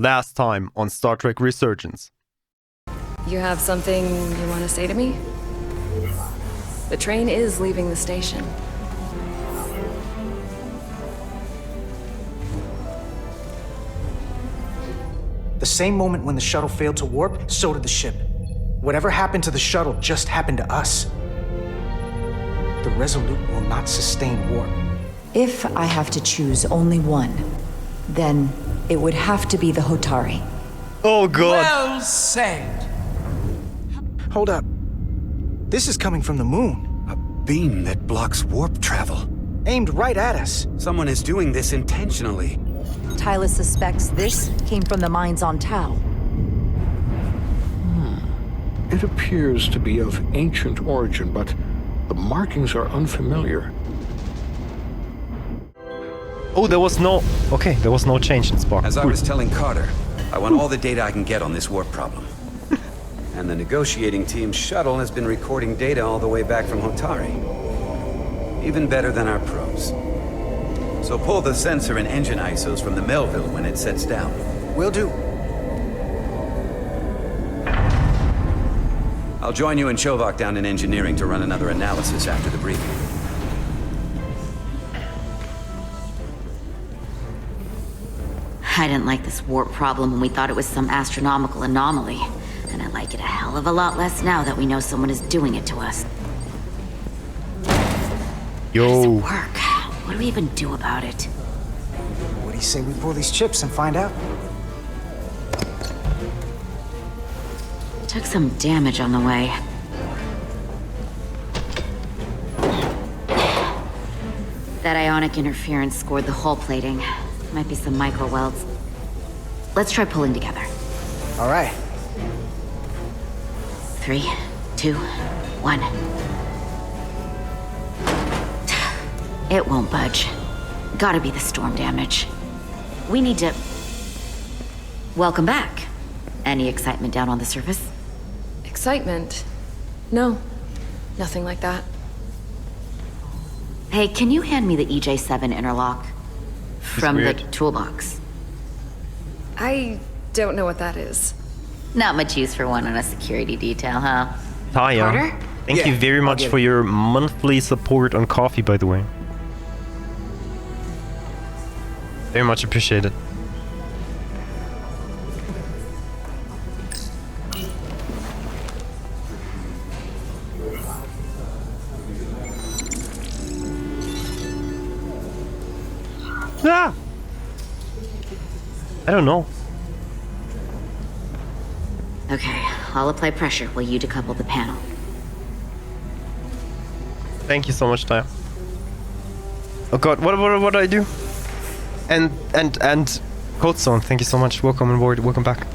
Last time on Star Trek Resurgence. You have something you want to say to me? The train is leaving the station. The same moment when the shuttle failed to warp, so did the ship. Whatever happened to the shuttle just happened to us. The Resolute will not sustain warp. If I have to choose only one, then it would have to be the Hotari. Oh god. Well said. Hold up. This is coming from the moon, A beam that blocks warp travel. aimed right at us. Someone is doing this intentionally. Tyler suspects this came from the mines on Tau. It appears to be of ancient origin, but the markings are unfamiliar. Oh, there was no change in Spark. As I Cool. was telling Carter, I want all the data I can get on this warp problem. And the negotiating team's shuttle has been recording data all the way back from Hotari. Even better than our probes. So pull the sensor and engine ISOs from the Melville when it sets down. Will do. I'll join you and Chovak down in engineering to run another analysis after the briefing. I didn't like this warp problem when we thought it was some astronomical anomaly. And I like it a hell of a lot less now that we know someone is doing it to us. How does it Yo. work? What do we even do about it? What do you say we pull these chips and find out? Took some damage on the way. That ionic interference scored the hull plating. Might be some micro welds. Let's try pulling together. All right. 3, 2, 1. It won't budge. Gotta be the storm damage. We need to... Welcome back. Any excitement down on the surface? Excitement? No, nothing like that. Hey, can you hand me the EJ7 interlock? From the weird. toolbox. I don't know what that is. Not much use for one on a security detail, huh? Taya, Carter? thank you Yeah, very I'll much get for it. your monthly support on Coffee, by the way. Very much appreciated. Ah! I don't know. Okay, I'll apply pressure while you decouple the panel. Thank you so much, Taya. Oh god, what do I do? And Codestone, thank you so much. Welcome on board, welcome back.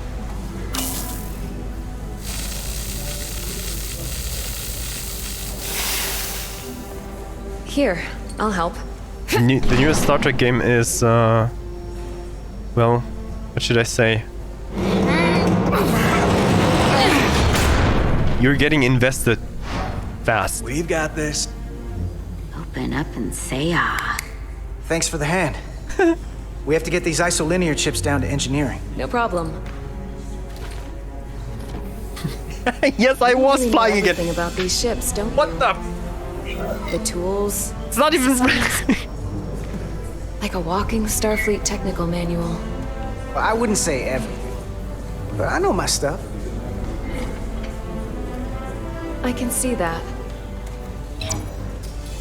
Here, I'll help. The newest Star Trek game is, well, what should I say? You're getting invested fast. We've got this. Open up and say ah. Thanks for the hand. We have to get these isolinear chips down to engineering. No problem. Yes, I was You know flying everything again. about these ships, don't you? What the? The tools, It's not even. like a walking Starfleet technical manual. Well, I wouldn't say everything, but I know my stuff. I can see that.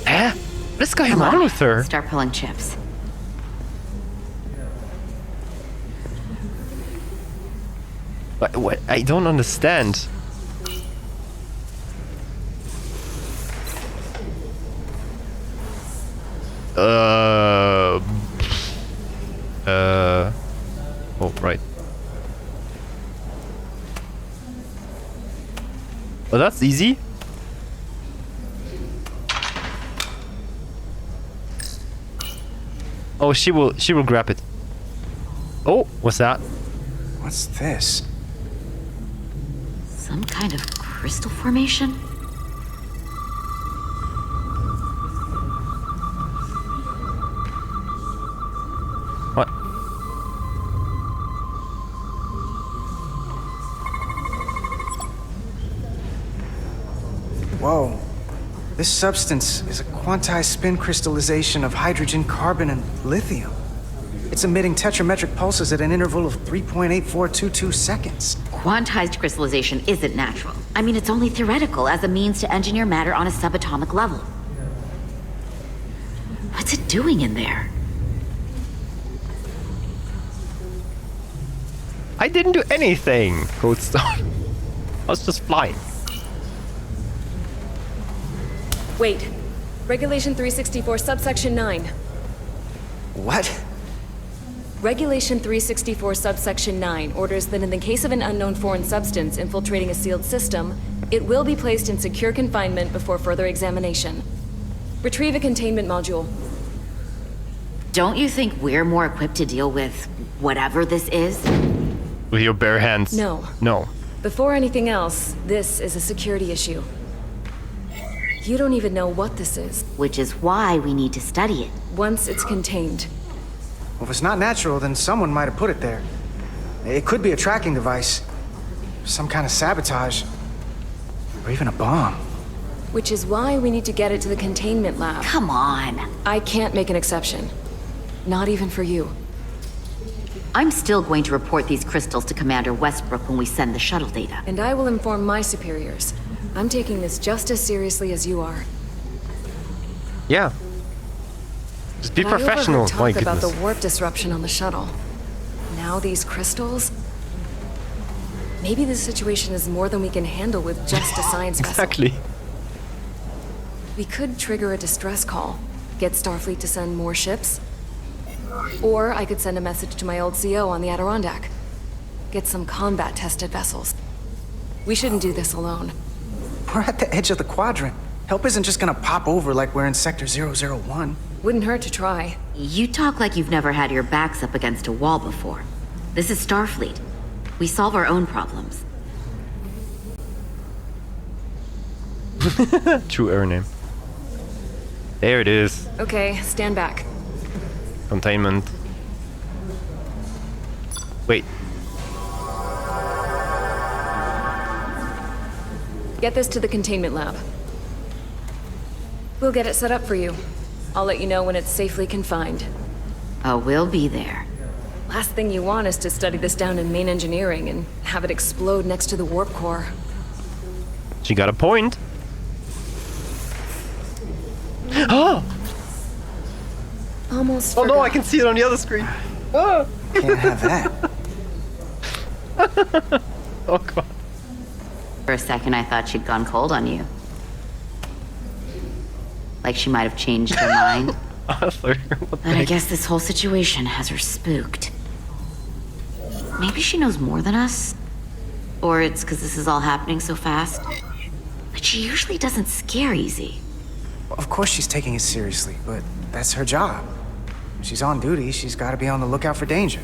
Huh? What is going Come on with her? Start pulling chips. What? I don't understand. Oh, right. Oh, that's easy. Oh, she will grab it. Oh, what's that? What's this? Some kind of crystal formation? What? Whoa. This substance is a quantized spin crystallization of hydrogen, carbon, and lithium. It's emitting tetrametric pulses at an interval of 3.8422 seconds. Quantized crystallization isn't natural. I mean, it's only theoretical as a means to engineer matter on a subatomic level. What's it doing in there? I didn't do anything, Goldstone. I was just flying. Wait. Regulation 364, subsection 9. What? Regulation 364, subsection 9 orders that in the case of an unknown foreign substance infiltrating a sealed system, it will be placed in secure confinement before further examination. Retrieve a containment module. Don't you think we're more equipped to deal with whatever this is? With your bare hands. No. No. Before anything else, this is a security issue. You don't even know what this is. Which is why we need to study it. Once it's contained. Well, if it's not natural, then someone might have put it there. It could be a tracking device, some kind of sabotage, or even a bomb. Which is why we need to get it to the containment lab. Come on. I can't make an exception. Not even for you. I'm still going to report these crystals to Commander Westbrook when we send the shuttle data. And I will inform my superiors. I'm taking this just as seriously as you are. Yeah. Just be But professional. I overheard My talk about goodness. the warp disruption on the shuttle. Now these crystals? Maybe this situation is more than we can handle with just a science vessel. Exactly. We could trigger a distress call, get Starfleet to send more ships. Or I could send a message to my old CO on the Adirondack. Get some combat-tested vessels. We shouldn't do this alone. We're at the edge of the quadrant. Help isn't just gonna pop over like we're in Sector 001. Wouldn't hurt to try. You talk like you've never had your backs up against a wall before. This is Starfleet. We solve our own problems. True error name. There it is. Okay, stand back. Containment. Wait. Get this to the containment lab. We'll get it set up for you. I'll let you know when it's safely confined. Oh, we'll be there. Last thing you want is to study this down in main engineering and have it explode next to the warp core. She got a point. Oh! Almost Oh no, I forgot. can see it on the other screen. Oh, Can't have that. oh god. For a second, I thought she'd gone cold on you. Like she might have changed her mind. Arthur, what the But I heck? guess this whole situation has her spooked. Maybe she knows more than us? Or it's because this is all happening so fast? But she usually doesn't scare easy. Of course she's taking it seriously, but that's her job. She's on duty, she's gotta be on the lookout for danger.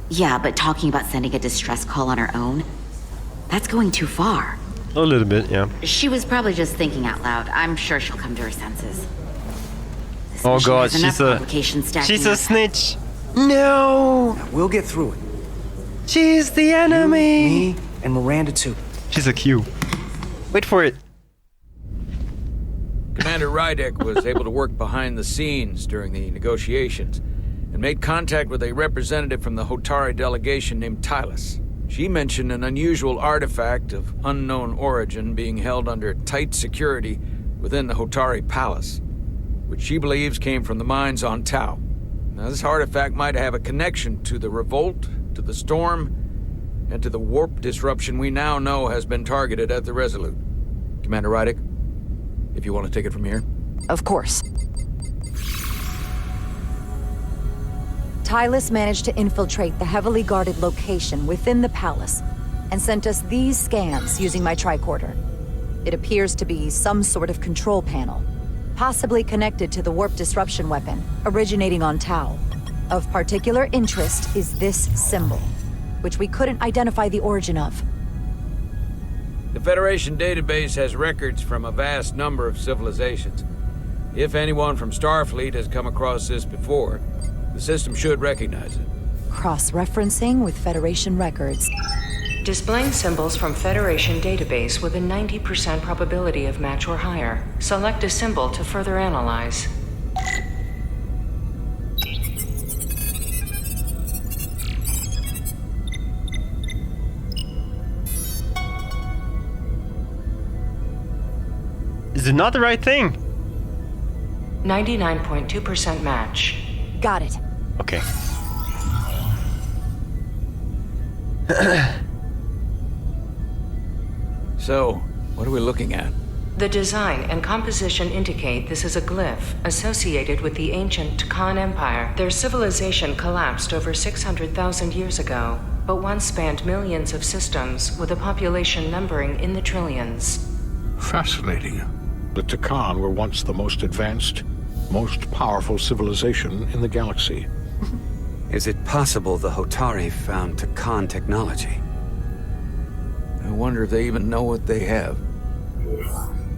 Yeah, but talking about sending a distress call on her own? That's going too far. A little bit, yeah. She was probably just thinking out loud. I'm sure she'll come to her senses. This Oh mission god, has enough she's a complications stacking she's a up. snitch. No, Now, we'll get through it. she's the enemy. Me, and Miranda too. She's a Q. Wait for it. Commander Rydek was able to work behind the scenes during the negotiations and made contact with a representative from the Hotari delegation named Tylas. She mentioned an unusual artifact of unknown origin being held under tight security within the Hotari Palace, which she believes came from the mines on Tau. Now, this artifact might have a connection to the revolt, to the storm, and to the warp disruption we now know has been targeted at the Resolute. Commander Rydek, if you want to take it from here. Of course. Tylas managed to infiltrate the heavily guarded location within the palace and sent us these scans using my tricorder. It appears to be some sort of control panel, possibly connected to the warp disruption weapon originating on Tau. Of particular interest is this symbol, which we couldn't identify the origin of. The Federation database has records from a vast number of civilizations. If anyone from Starfleet has come across this before, the system should recognize it. Cross-referencing with Federation records. Displaying symbols from Federation database with a 90% probability of match or higher. Select a symbol to further analyze. Is it not the right thing? 99.2% match. Got it. Okay. So, what are we looking at? The design and composition indicate this is a glyph associated with the ancient Khan Empire. Their civilization collapsed over 600,000 years ago, but once spanned millions of systems with a population numbering in the trillions. Fascinating. The Takan were once the most advanced, most powerful civilization in the galaxy. Is it possible the Hotari found Takan technology? I wonder if they even know what they have.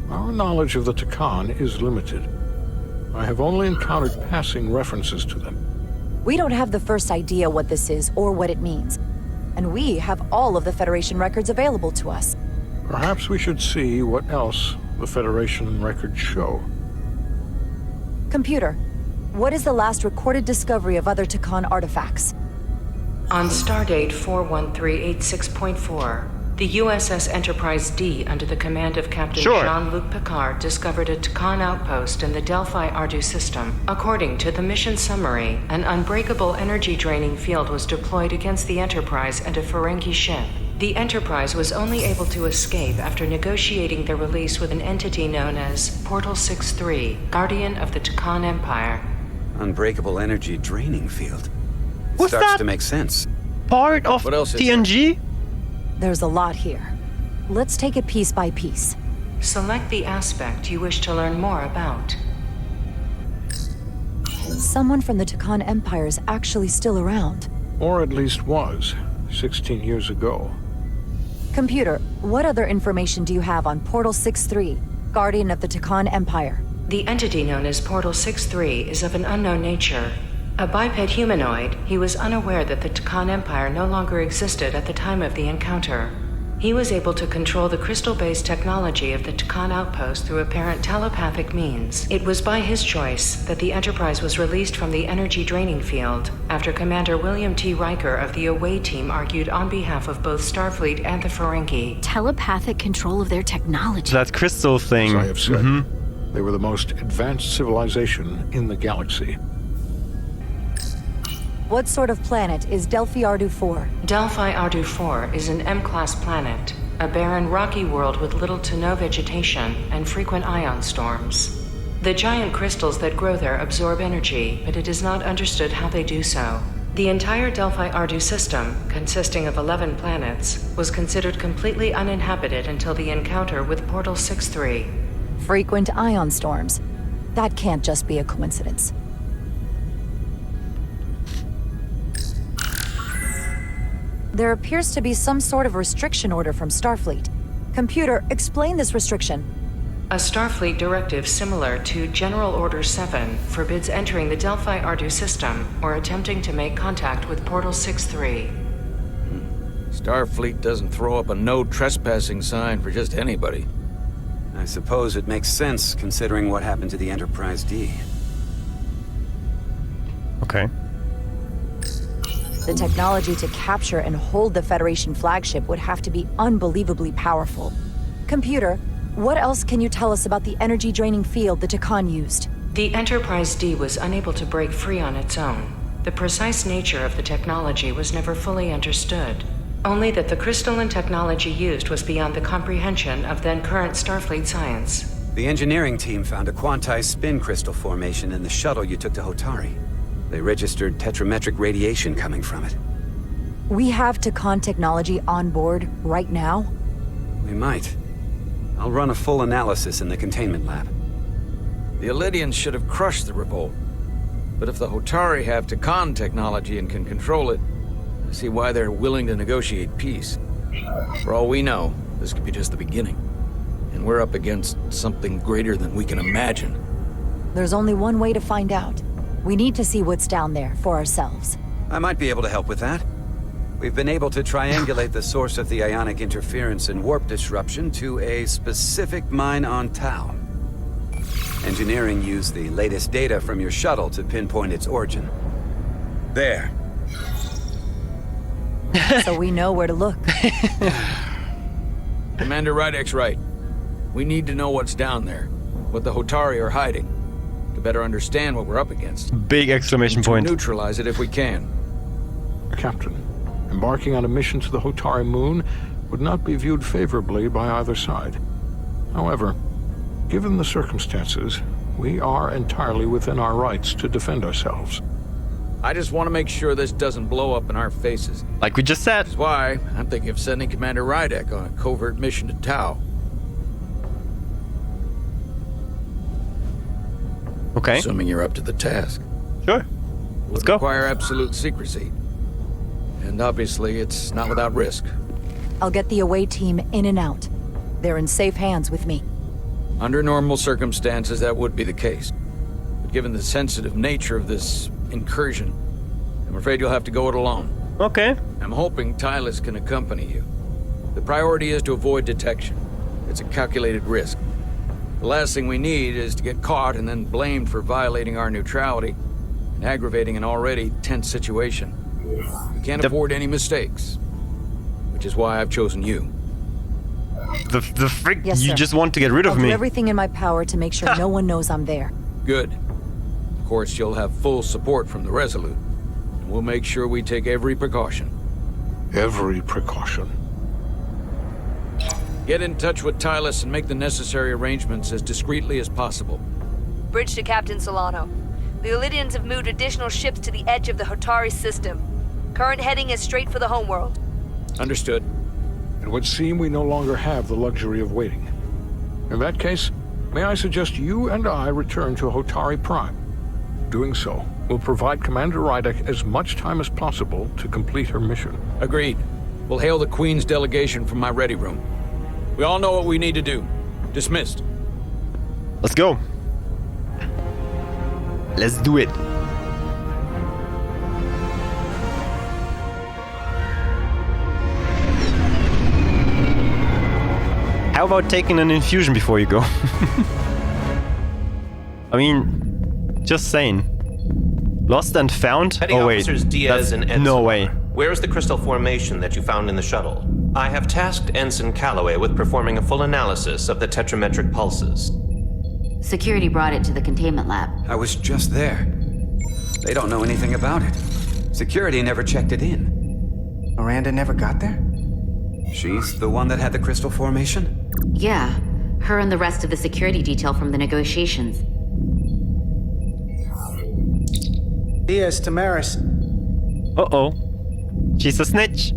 Our knowledge of the Takan is limited. I have only encountered passing references to them. We don't have the first idea what this is or what it means. And we have all of the Federation records available to us. Perhaps we should see what else the Federation records show. Computer, what is the last recorded discovery of other Takan artifacts? On stardate 41386.4, the USS Enterprise D, under the command of Captain Jean-Luc Picard, discovered a Takan outpost in the Delphi Ardu system. According to the mission summary, an unbreakable energy-draining field was deployed against the Enterprise and a Ferengi ship. The Enterprise was only able to escape after negotiating their release with an entity known as Portal 63, Guardian of the Takan Empire. Unbreakable energy draining field. What's Starts that? to make sense. Part of What else is TNG? There's a lot here. Let's take it piece by piece. Select the aspect you wish to learn more about. Someone from the Takan Empire is actually still around. Or at least was, 16 years ago. Computer, what other information do you have on Portal 63, Guardian of the Takan Empire? The entity known as Portal 63 is of an unknown nature. A biped humanoid, he was unaware that the Takan Empire no longer existed at the time of the encounter. He was able to control the crystal-based technology of the Takan outpost through apparent telepathic means. It was by his choice that the Enterprise was released from the energy draining field after Commander William T. Riker of the Away Team argued on behalf of both Starfleet and the Ferengi. Telepathic control of their technology. That crystal thing. As I have said, they were the most advanced civilization in the galaxy. What sort of planet is Delphi Ardu 4? Delphi Ardu 4 is an M-class planet, a barren rocky world with little to no vegetation and frequent ion storms. The giant crystals that grow there absorb energy, but it is not understood how they do so. The entire Delphi Ardu system, consisting of 11 planets, was considered completely uninhabited until the encounter with Portal 63. Frequent ion storms. That can't just be a coincidence. There appears to be some sort of restriction order from Starfleet. Computer, explain this restriction. A Starfleet directive similar to General Order 7 forbids entering the Delphi Ardu system or attempting to make contact with Portal 63. Starfleet doesn't throw up a no trespassing sign for just anybody. I suppose it makes sense considering what happened to the Enterprise D. Okay. The technology to capture and hold the Federation flagship would have to be unbelievably powerful. Computer, what else can you tell us about the energy-draining field the Takan used? The Enterprise D was unable to break free on its own. The precise nature of the technology was never fully understood. Only that the crystalline technology used was beyond the comprehension of then-current Starfleet science. The engineering team found a quantized spin crystal formation in the shuttle you took to Hotari. They registered tetrametric radiation coming from it. We have Takan technology on board right now? We might. I'll run a full analysis in the containment lab. The Elydians should have crushed the revolt. But if the Hotari have Takan technology and can control it, I see why they're willing to negotiate peace. For all we know, this could be just the beginning. And we're up against something greater than we can imagine. There's only one way to find out. We need to see what's down there for ourselves. I might be able to help with that. We've been able to triangulate the source of the ionic interference and warp disruption to a specific mine on Tau. Engineering used the latest data from your shuttle to pinpoint its origin. There. So we know where to look. Commander Rydek's right. We need to know what's down there, what the Hotari are hiding, to better understand what we're up against. Big exclamation To point. neutralize it if we can. Captain, embarking on a mission to the Hotari moon would not be viewed favorably by either side. However, given the circumstances, we are entirely within our rights to defend ourselves. I just want to make sure this doesn't blow up in our faces. Like we just said. That's why I'm thinking of sending Commander Rydek on a covert mission to Tau. Okay. Assuming you're up to the task. Sure. Let's Would go. require absolute secrecy. And obviously, it's not without risk. I'll get the away team in and out. They're in safe hands with me. Under normal circumstances, that would be the case. But given the sensitive nature of this incursion, I'm afraid you'll have to go it alone. Okay. I'm hoping Tylus can accompany you. The priority is to avoid detection. It's a calculated risk. The last thing we need is to get caught and then blamed for violating our neutrality and aggravating an already tense situation. We can't afford any mistakes, which is why I've chosen you. The frick, Yes, you sir. just want to get rid of I'll me. do everything in my power to make sure no one knows I'm there. Good. Of course, you'll have full support from the Resolute, and we'll make sure we take every precaution. Every precaution. Get in touch with Tylus and make the necessary arrangements as discreetly as possible. Bridge to Captain Solano. The Illidians have moved additional ships to the edge of the Hotari system. Current heading is straight for the homeworld. Understood. It would seem we no longer have the luxury of waiting. In that case, may I suggest you and I return to Hotari Prime? Doing so will provide Commander Rydek as much time as possible to complete her mission. Agreed. We'll hail the Queen's delegation from my ready room. We all know what we need to do. Dismissed. Let's go. Let's do it. How about taking an infusion before you go? I mean, just saying. Lost and found? Petty Oh wait, Officers Diaz that's and Ensign. no way. Where is the crystal formation that you found in the shuttle? I have tasked Ensign Calloway with performing a full analysis of the tetrametric pulses. Security brought it to the containment lab. I was just there. They don't know anything about it. Security never checked it in. Miranda never got there? She's the one that had the crystal formation? Yeah, her and the rest of the security detail from the negotiations. Diaz, Tamaris. Uh-oh. She's a snitch.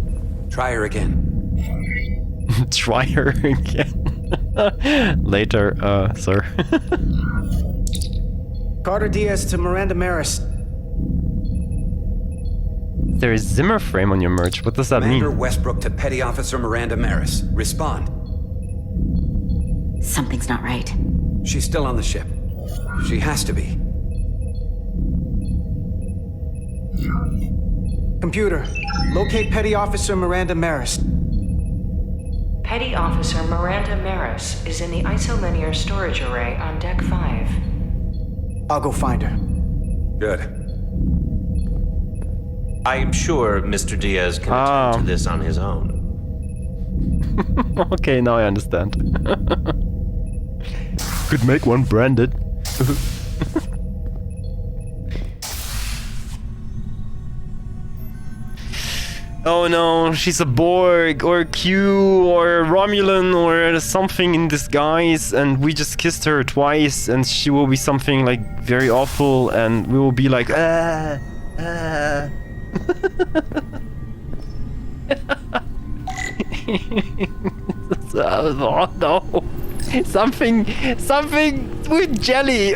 Try her again. Try her again. Later, sir. Carter Diaz to Miranda Maris. There is Zimmer frame on your merch. What does that Commander mean? Westbrook to Petty Officer Miranda Maris. Respond. Something's not right. She's still on the ship. She has to be. Computer, locate Petty Officer Miranda Maris. Petty Officer Miranda Maris is in the isolinear storage array on Deck 5. I'll go find her. Good. I'm sure Mr. Diaz can attend to this on his own. Okay, now I understand. Could make one branded. Oh no, she's a Borg or a Q or a Romulan or something in disguise, and we just kissed her twice, and she will be something like very awful, and we will be like, oh no, something with jelly.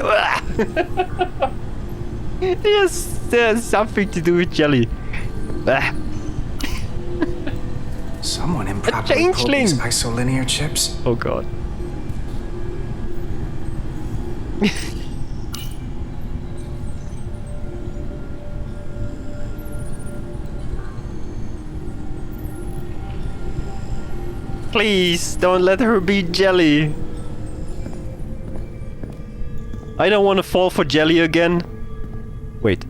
Yes, there's something to do with jelly. Someone improperly pulled changeling. these isolinear chips. Oh god. Please, don't let her be jelly. I don't want to fall for jelly again. Wait.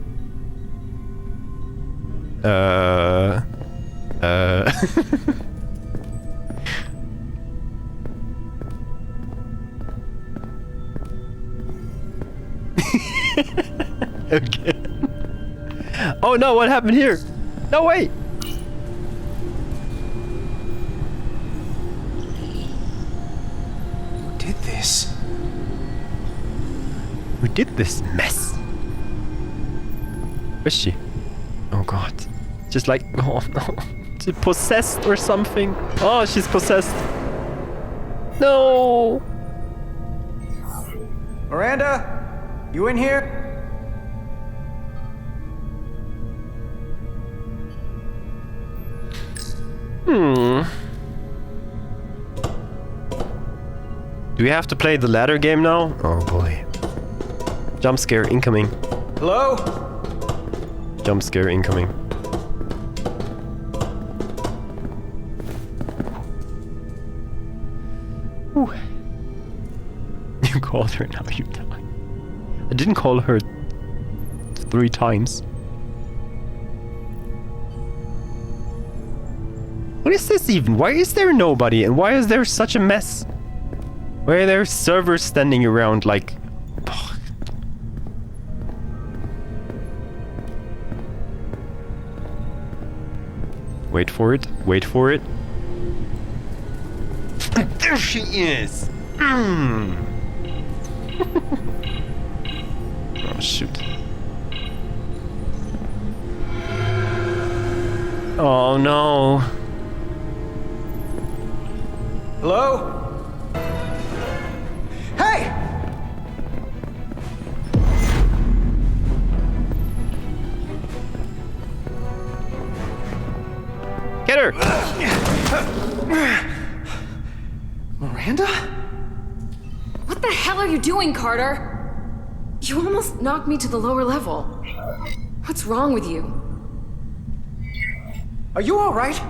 Again. Oh no, what happened here? No, wait. Who did this? Who did this mess? Where's she? Oh god. Just like, oh no. She's possessed or something. Oh, she's possessed. No. Miranda? You in here? Do we have to play the ladder game now? Oh boy. Jump scare incoming. Hello? Jump scare incoming. Whew. You called her, now you die. I didn't call her 3 times. What is this even? Why is there nobody? And why is there such a mess? Why are there servers standing around like... Ugh. Wait for it. Wait for it. There she is! Oh shoot. Oh no. Hello? Hey! Get her! Miranda? What the hell are you doing, Carter? You almost knocked me to the lower level. What's wrong with you? Are you all right?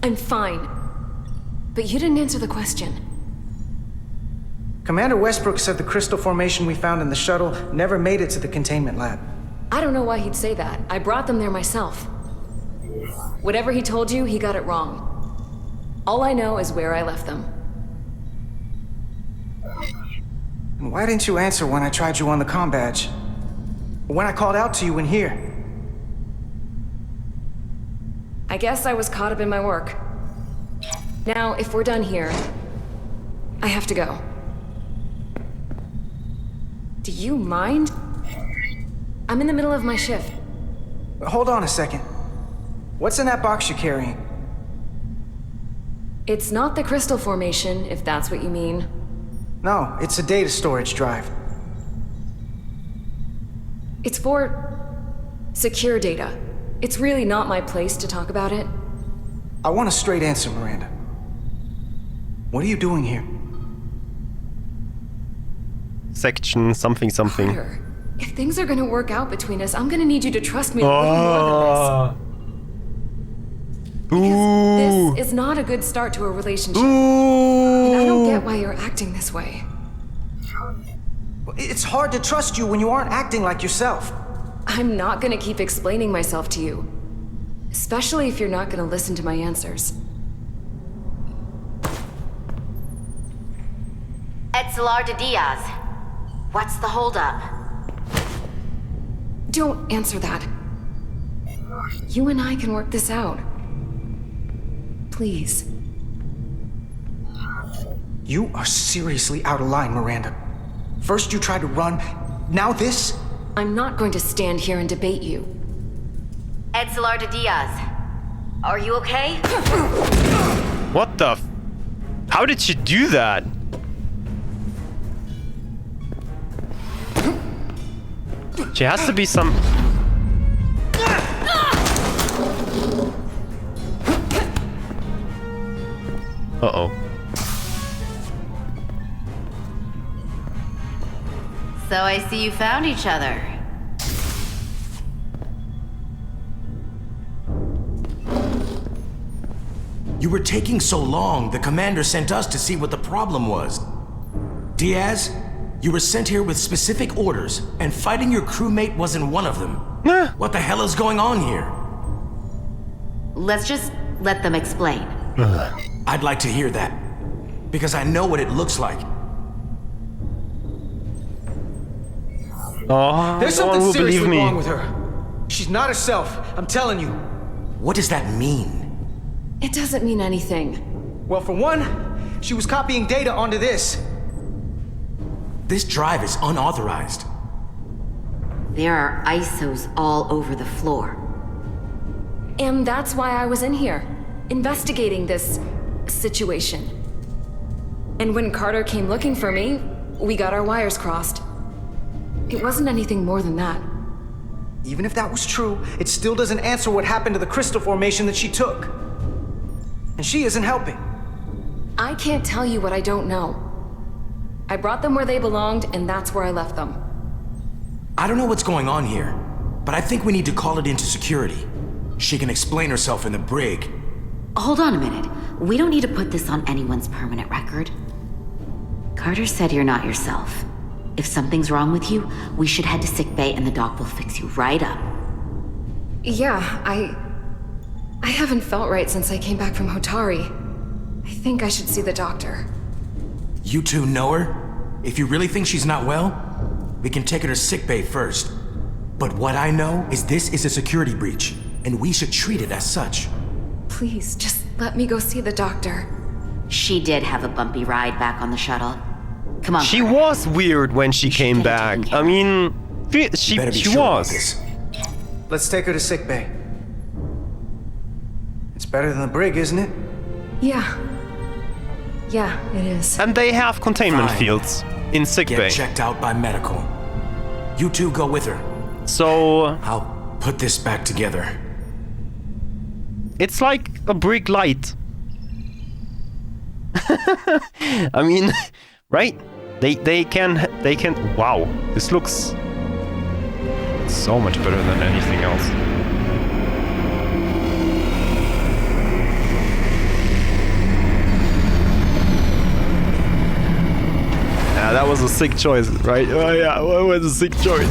I'm fine. But you didn't answer the question. Commander Westbrook said the crystal formation we found in the shuttle never made it to the containment lab. I don't know why he'd say that. I brought them there myself. Whatever he told you, he got it wrong. All I know is where I left them. And why didn't you answer when I tried you on the comm badge? Or when I called out to you in here? I guess I was caught up in my work. Now, if we're done here, I have to go. Do you mind? I'm in the middle of my shift. Hold on a second. What's in that box you're carrying? It's not the crystal formation, if that's what you mean. No, it's a data storage drive. It's for secure data. It's really not my place to talk about it. I want a straight answer, Miranda. What are you doing here? Section something something. Carter, if things are gonna work out between us, I'm gonna need you to trust me a little more than this. Because this is not a good start to a relationship. And I don't get why you're acting this way. It's hard to trust you when you aren't acting like yourself. I'm not gonna keep explaining myself to you. Especially if you're not gonna listen to my answers. Etzelar de Diaz. What's the holdup? Don't answer that. You and I can work this out. Please. You are seriously out of line, Miranda. First you tried to run, now this? I'm not going to stand here and debate you. Etzelar de Diaz. Are you okay? What the f... How did she do that? She has to be some... Uh-oh. So I see you found each other. You were taking so long, the commander sent us to see what the problem was. Diaz, you were sent here with specific orders, and fighting your crewmate wasn't one of them. What the hell is going on here? Let's just let them explain. I'd like to hear that, because I know what it looks like. Oh, There's no one something will believe seriously me. wrong with her. She's not herself, I'm telling you. What does that mean? It doesn't mean anything. Well, for one, she was copying data onto this. This drive is unauthorized. There are ISOs all over the floor. And that's why I was in here, investigating this situation. And when Carter came looking for me, we got our wires crossed. It wasn't anything more than that. Even if that was true, it still doesn't answer what happened to the crystal formation that she took. And she isn't helping. I can't tell you what I don't know. I brought them where they belonged, and that's where I left them. I don't know what's going on here, but I think we need to call it into security. She can explain herself in the brig. Hold on a minute. We don't need to put this on anyone's permanent record. Carter said you're not yourself. If something's wrong with you, we should head to sickbay and the doc will fix you right up. Yeah, I haven't felt right since I came back from Hotari. I think I should see the doctor. You two know her? If you really think she's not well, we can take her to sickbay first. But what I know is this is a security breach, and we should treat it as such. Please, just let me go see the doctor. She did have a bumpy ride back on the shuttle. Come on. She was weird when she came back. I mean, she was. Let's take her to sickbay. It's better than the brig, isn't it? Yeah. Yeah, it is. And they have containment Fine. fields in sickbay. Get checked out by medical. You two go with her. So I'll put this back together. it's like a brig light. I mean, right? They can. Wow, this looks so much better than anything else. Yeah, that was a sick choice, right? Oh yeah, what was a sick choice?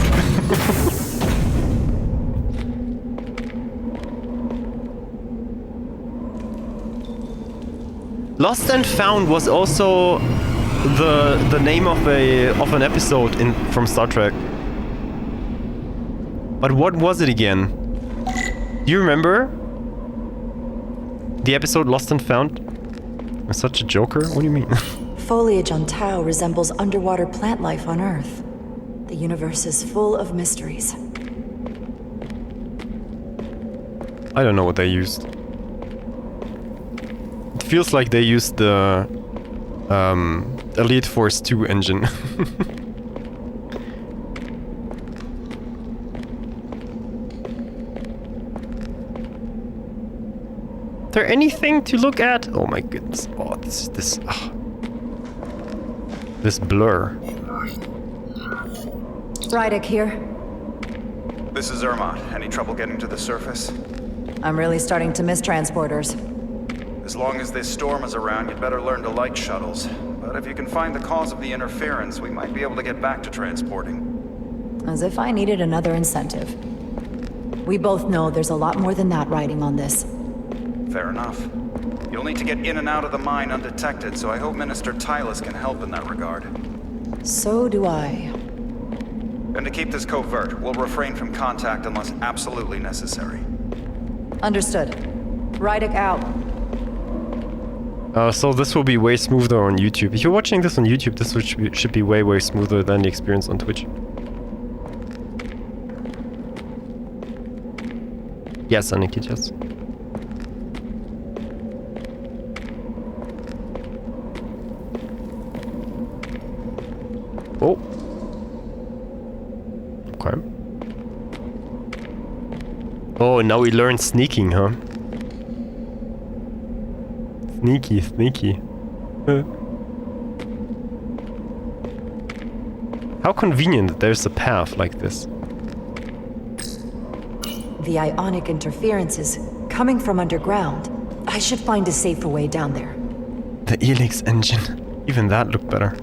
Lost and Found was also the name of an episode from Star Trek. But what was it again? Do you remember? The episode Lost and Found? I'm such a joker? What do you mean? Foliage on Tau resembles underwater plant life on Earth. The universe is full of mysteries. I don't know what they used. It feels like they used the Elite Force 2 engine. Is there anything to look at? Oh my goodness. Oh, this blur. Rydick here. This is Irma. Any trouble getting to the surface? I'm really starting to miss transporters. As long as this storm is around, you'd better learn to like shuttles. But if you can find the cause of the interference, we might be able to get back to transporting. As if I needed another incentive. We both know there's a lot more than that riding on this. Fair enough. You'll need to get in and out of the mine undetected, so I hope Minister Tylus can help in that regard. So do I. And to keep this covert, we'll refrain from contact unless absolutely necessary. Understood. Rydick out. So this will be way smoother on YouTube. If you're watching this on YouTube, this should be way smoother than the experience on Twitch. Yes, Anikit, yes. Oh. Okay. Oh, now we learn sneaking, huh? Sneaky. How convenient that there's a path like this. The ionic interference is coming from underground. I should find a safer way down there. The Helix engine. Even that looked better.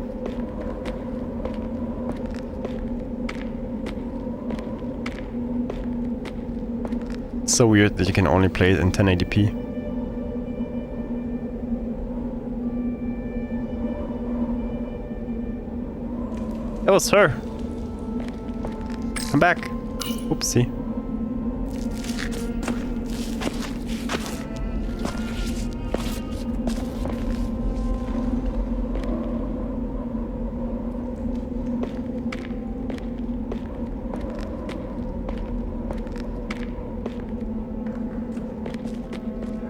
It's so weird that you can only play it in 1080p. That was her. Come back. Oopsie.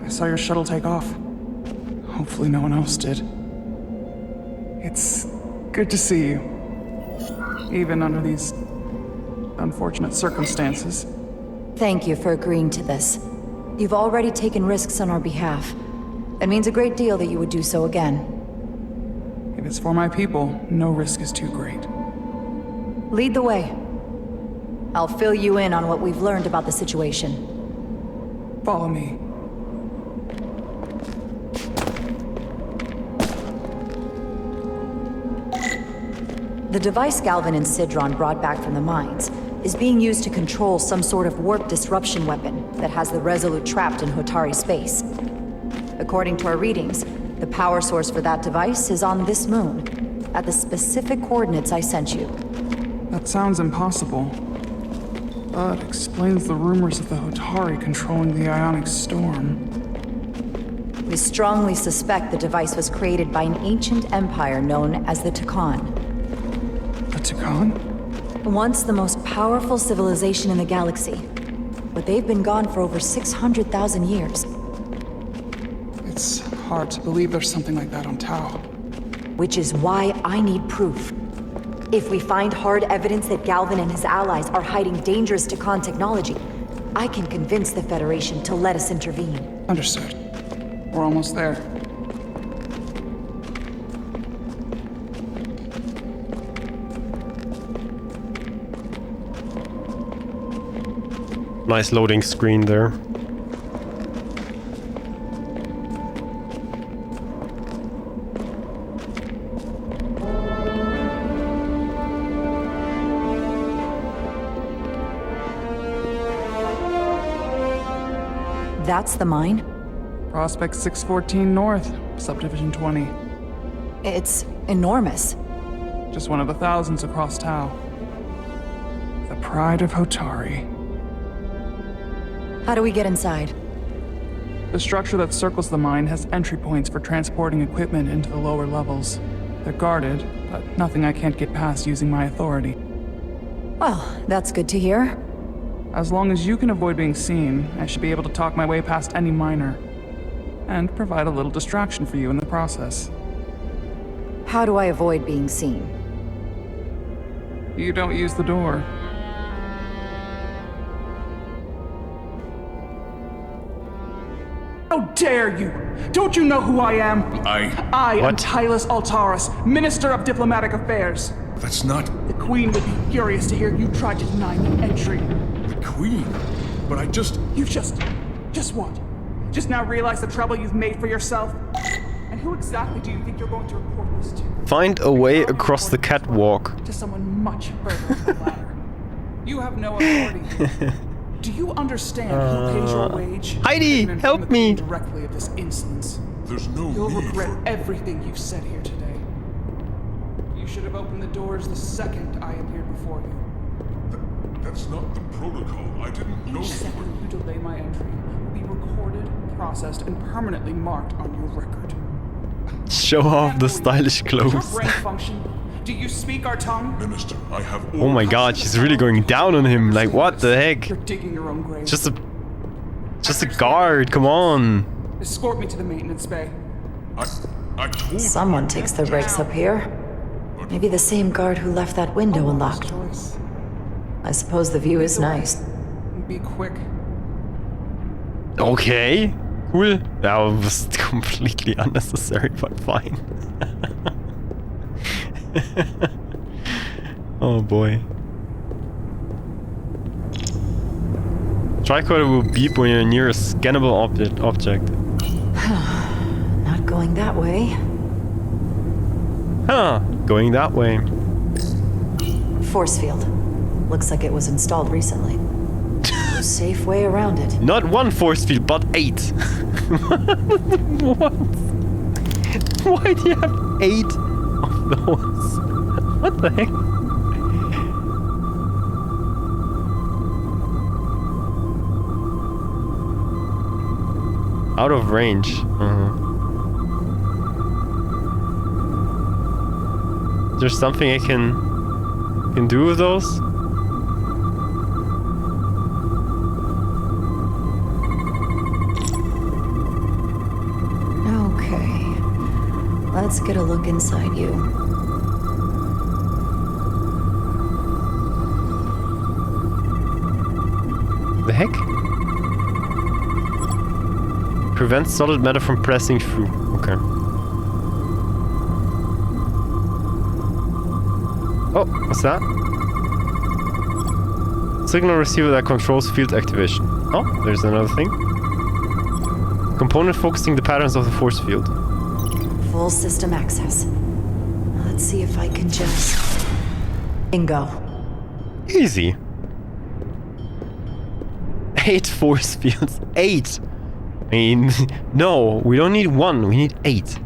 I saw your shuttle take off. Hopefully no one else did. It's good to see you. Even under these unfortunate circumstances. Thank you for agreeing to this. You've already taken risks on our behalf. It means a great deal that you would do so again. If it's for my people, no risk is too great. Lead the way. I'll fill you in on what we've learned about the situation. Follow me. The device Galvin and Sidron brought back from the mines is being used to control some sort of warp disruption weapon that has the Resolute trapped in Hotari space. According to our readings, the power source for that device is on this moon, at the specific coordinates I sent you. That sounds impossible. But explains the rumors of the Hotari controlling the ionic storm. We strongly suspect the device was created by an ancient empire known as the Takan. The Takan? Once the most powerful civilization in the galaxy. But they've been gone for over 600,000 years. It's hard to believe there's something like that on Tau. Which is why I need proof. If we find hard evidence that Galvin and his allies are hiding dangerous Takan technology, I can convince the Federation to let us intervene. Understood. We're almost there. Nice loading screen there. That's the mine? Prospect 614 North, Subdivision 20. It's enormous. Just one of the thousands across Tau. The pride of Hotari. How do we get inside? The structure that circles the mine has entry points for transporting equipment into the lower levels. They're guarded, but nothing I can't get past using my authority. Well, that's good to hear. As long as you can avoid being seen, I should be able to talk my way past any miner. And provide a little distraction for you in the process. How do I avoid being seen? You don't use the door. How dare you! Don't you know who I am? I am Tylus Altaris, Minister of Diplomatic Affairs. That's not... The Queen would be furious to hear you try to deny me entry. The Queen? But I just... You just what? Just now realize the trouble you've made for yourself? And who exactly do you think you're going to report this to? Find a way across the catwalk. To someone much further up the ladder. You have no authority. Do you understand who pays your wage? Heidi, help me! Directly of this insolence. There's no You'll need regret for... everything you've said here today. You should have opened the doors the second I appeared before you. That's not the protocol. I didn't know... Each second you delay my entry will be recorded, processed, and permanently marked on your record. Show off the stylish clothes. Your brain function. Do you speak our tongue? Minister, I have... Oh my god, she's really going down on him. Like, what the heck? You're digging your own grave. Just a guard, come on. Escort me to the maintenance bay. I told Someone takes their breaks up here. Maybe the same guard who left that window unlocked. I suppose the view is nice. Be quick. Okay, cool. That was completely unnecessary, but fine. Oh boy. Tricorder will beep when you're near a scannable object. Going that way. Huh, going that way. Force field. Looks like it was installed recently. No safe way around it. Not one force field, but 8. What? Why do you have 8 of those? What the heck? Out of range. Is there something I can do with those? Okay. Let's get a look inside you. The heck? Prevents solid matter from pressing through. Okay. Oh, what's that? Signal receiver that controls field activation. Oh, there's another thing. Component focusing the patterns of the force field. Full system access. Let's see if I can just... Bingo. Easy. 8 force fields. 8! I mean, no, we don't need 1, we need 8.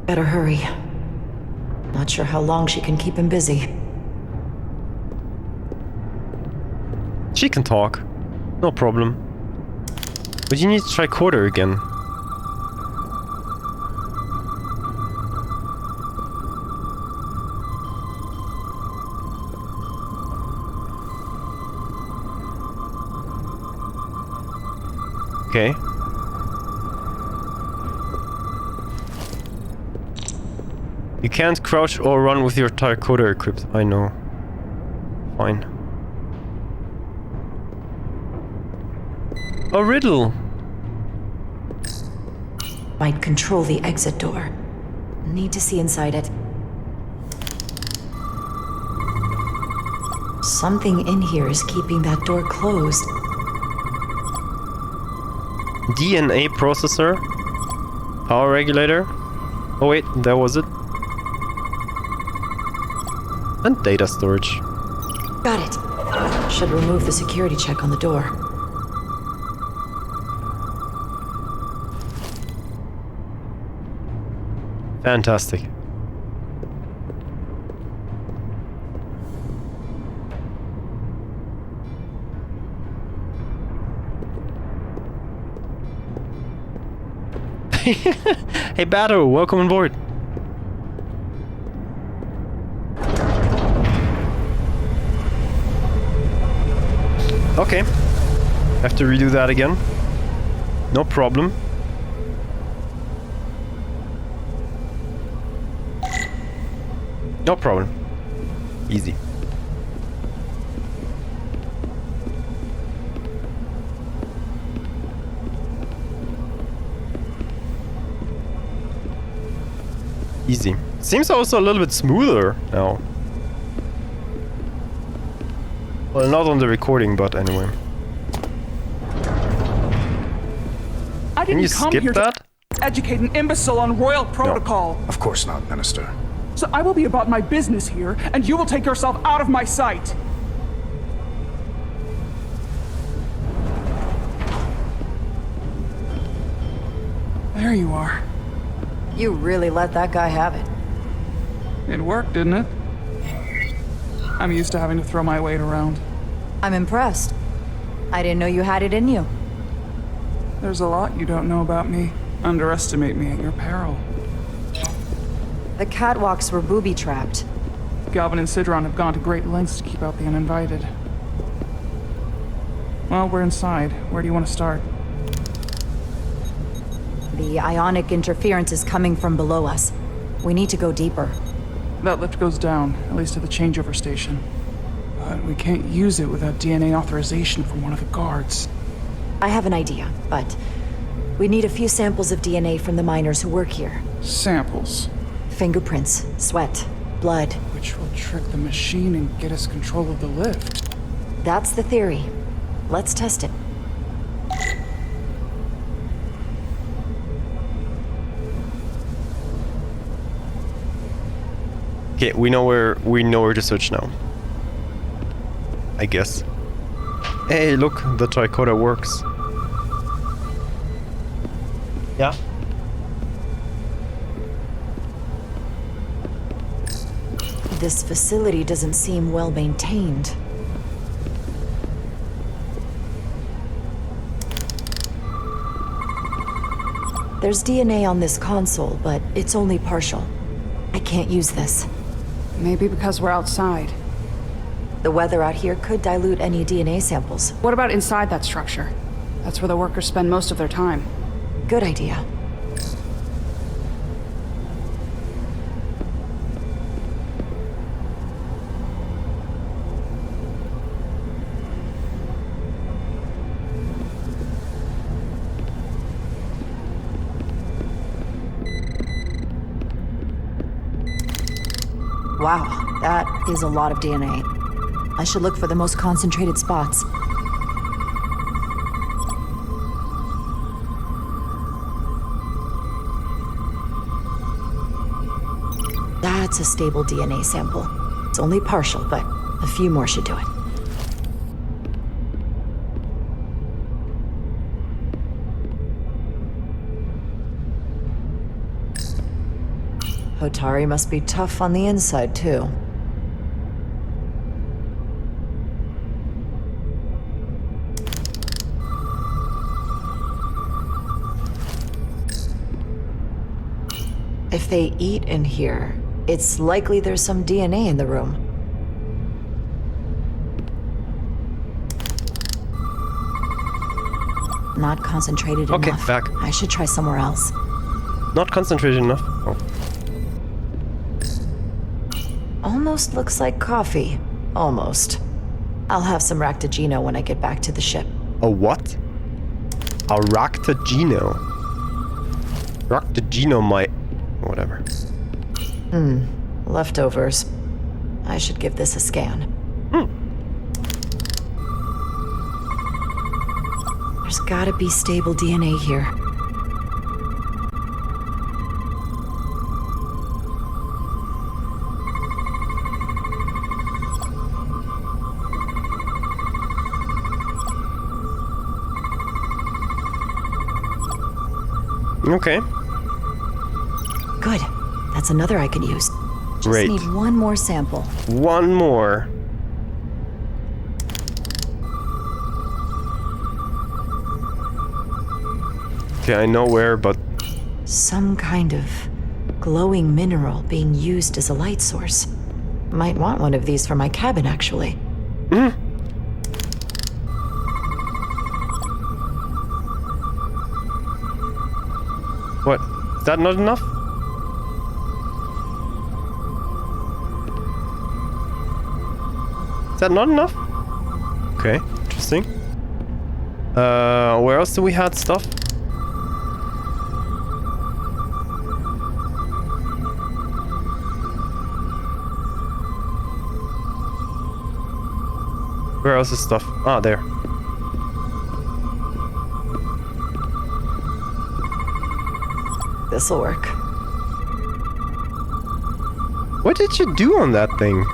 Better hurry. Not sure how long she can keep him busy. She can talk. No problem. But you need tricorder again. Okay. You can't crouch or run with your tricorder equipped. I know. Fine. A riddle. Might control the exit door. Need to see inside it. Something in here is keeping that door closed. DNA processor. Power regulator. Oh wait, that was it. And data storage. Got it. Should remove the security check on the door. Fantastic. Hey Bato, welcome on board. Okay. Have to redo that again. No problem. No problem. Easy. Easy. Seems also a little bit smoother now. Well, not on the recording, but anyway. I Can you didn't come skip here that? to educate an imbecile on royal protocol. No, of course not, Minister. So I will be about my business here, and you will take yourself out of my sight. There you are. You really let that guy have it. It worked, didn't it? I'm used to having to throw my weight around. I'm impressed. I didn't know you had it in you. There's a lot you don't know about me. Underestimate me at your peril. The catwalks were booby-trapped. Galvin and Sidron have gone to great lengths to keep out the uninvited. Well, we're inside. Where do you want to start? The ionic interference is coming from below us. We need to go deeper. That lift goes down, at least to the changeover station. But we can't use it without DNA authorization from one of the guards. I have an idea, but we need a few samples of DNA from the miners who work here. Samples? Fingerprints, sweat, blood. Which will trick the machine and get us control of the lift. That's the theory. Let's test it. Okay, we know where to search now. I guess. Hey, look, the tricorder works. Yeah. This facility doesn't seem well maintained. There's DNA on this console, but it's only partial. I can't use this. Maybe because we're outside. The weather out here could dilute any DNA samples. What about inside that structure? That's where the workers spend most of their time. Good idea. Wow, that is a lot of DNA. I should look for the most concentrated spots. That's a stable DNA sample. It's only partial, but a few more should do it. Hotari must be tough on the inside, too. If they eat in here, it's likely there's some DNA in the room. Not concentrated enough. Okay, back. I should try somewhere else. Not concentrated enough. Oh. Almost looks like coffee. Almost. I'll have some Ractagino when I get back to the ship. A what? A Ractagino. Ractagino might... whatever. Leftovers. I should give this a scan. There's gotta be stable DNA here. Okay. Good. That's another I can use. Just Great. need one more sample. One more. Okay, I know where, but... Some kind of glowing mineral being used as a light source. Might want one of these for my cabin, actually. What? Is that not enough? Is that not enough? Okay, interesting. Where else do we had stuff? Where else is stuff? Ah, there. This'll work. What did you do on that thing?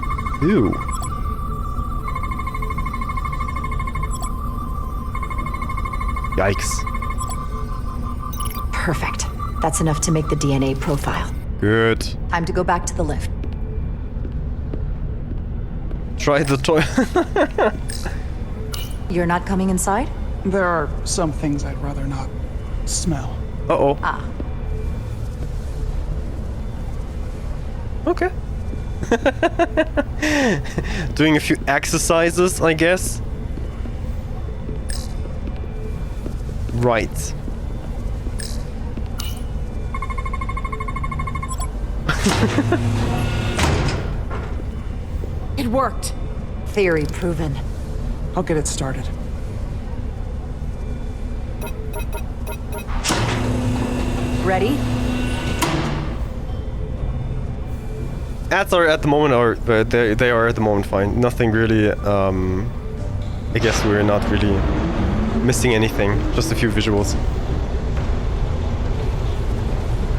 Ew. Yikes. Perfect. That's enough to make the DNA profile. Good. Time to go back to the lift. Try the toilet. You're not coming inside? There are some things I'd rather not smell. Uh-oh. Ah. Okay. Doing a few exercises, I guess. Right. It worked. Theory proven. I'll get it started. Ready? Ads are at the moment, they are at the moment fine. Nothing really, I guess we're not really missing anything. Just a few visuals.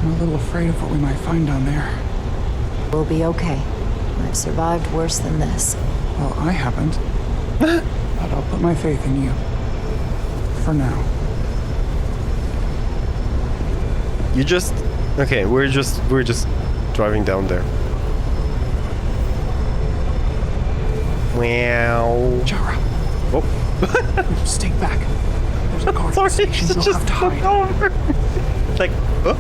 I'm a little afraid of what we might find down there. We'll be okay. I've survived worse than this. Well, I haven't. But I'll put my faith in you. For now. You just... Okay, we're just driving down there. Wow. Jara. Oh. Stay back. There's a car Sorry, station we'll just have to hide. over. Like, oh.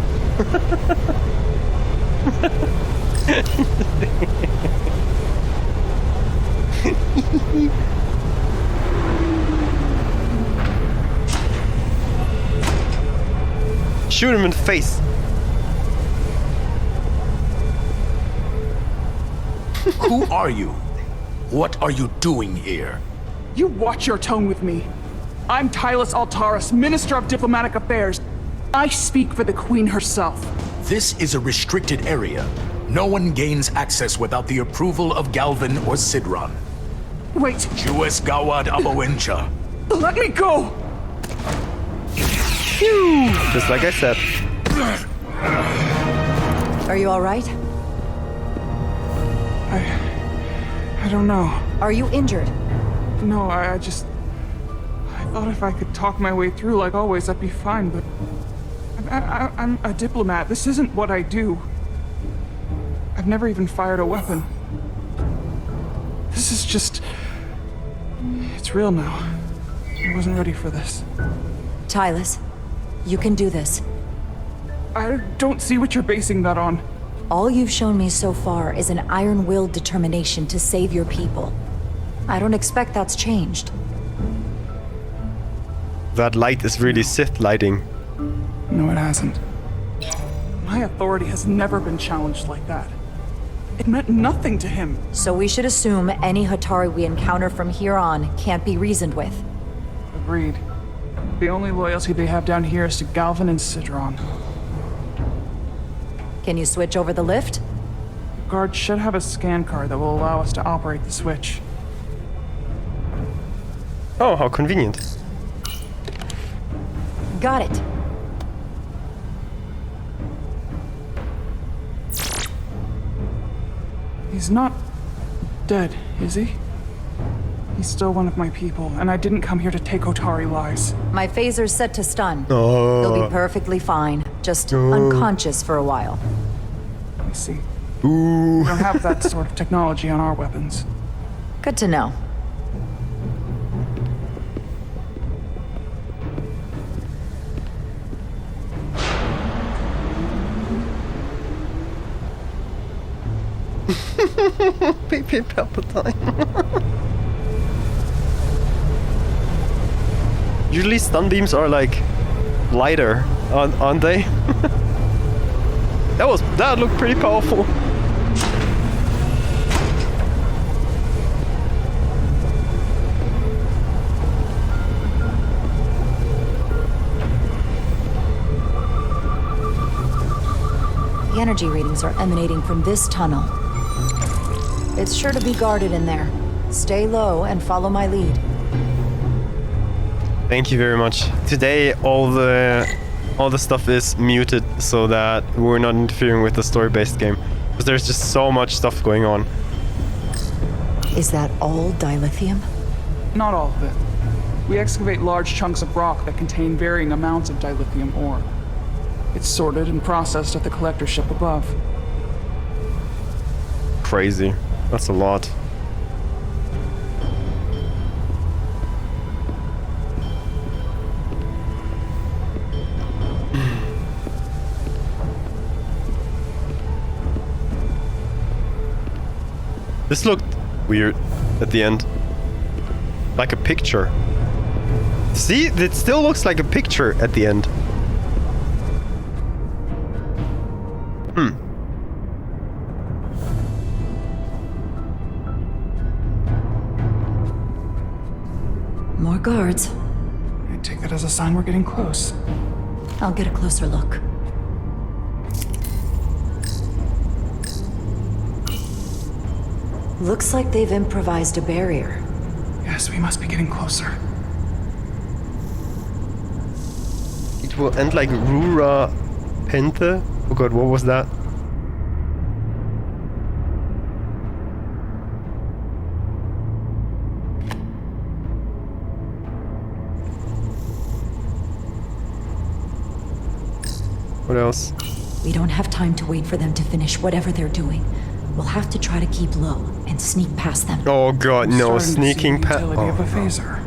Shoot him in the face. Who are you? What are you doing here? You watch your tone with me. I'm Tylus Altaris, Minister of Diplomatic Affairs. I speak for the Queen herself. This is a restricted area. No one gains access without the approval of Galvin or Sidron. Wait. Jues Gawad Abawincha. Let me go! Just like I said. Are you all right? I don't know. Are you injured? No, I thought if I could talk my way through like always, I'd be fine, but... I'm a diplomat. This isn't what I do. I've never even fired a weapon. This is just... It's real now. I wasn't ready for this. Tylus, you can do this. I don't see what you're basing that on. All you've shown me so far is an iron-willed determination to save your people. I don't expect that's changed. That light is really Sith lighting. No, it hasn't. My authority has never been challenged like that. It meant nothing to him. So we should assume any Hatari we encounter from here on can't be reasoned with. Agreed. The only loyalty they have down here is to Galvin and Sidron. Can you switch over the lift? The guard should have a scan card that will allow us to operate the switch. Oh, how convenient. Got it. He's not dead, is he? He's still one of my people, and I didn't come here to take Otari lies. My phaser's set to stun. Oh. He'll be perfectly fine. Just unconscious for a while. I see. Ooh. We don't have that sort of technology on our weapons. Good to know. Baby Palpatine. Usually stun beams are like lighter, aren't they? That looked pretty powerful. The energy readings are emanating from this tunnel. It's sure to be guarded in there. Stay low and follow my lead. Thank you very much. Today all the stuff is muted so that we're not interfering with the story-based game. Because there's just so much stuff going on. Is that all dilithium? Not all of it. We excavate large chunks of rock that contain varying amounts of dilithium ore. It's sorted and processed at the collector ship above. Crazy. That's a lot. This looked weird at the end. Like a picture. See? It still looks like a picture at the end. More guards. I take that as a sign we're getting close. I'll get a closer look. Looks like they've improvised a barrier. Yes, we must be getting closer. It will end like Rura Pente. Oh god, what was that? What else? We don't have time to wait for them to finish whatever they're doing. We'll have to try to keep low and sneak past them. Oh god, no, sneaking past. Of a phaser.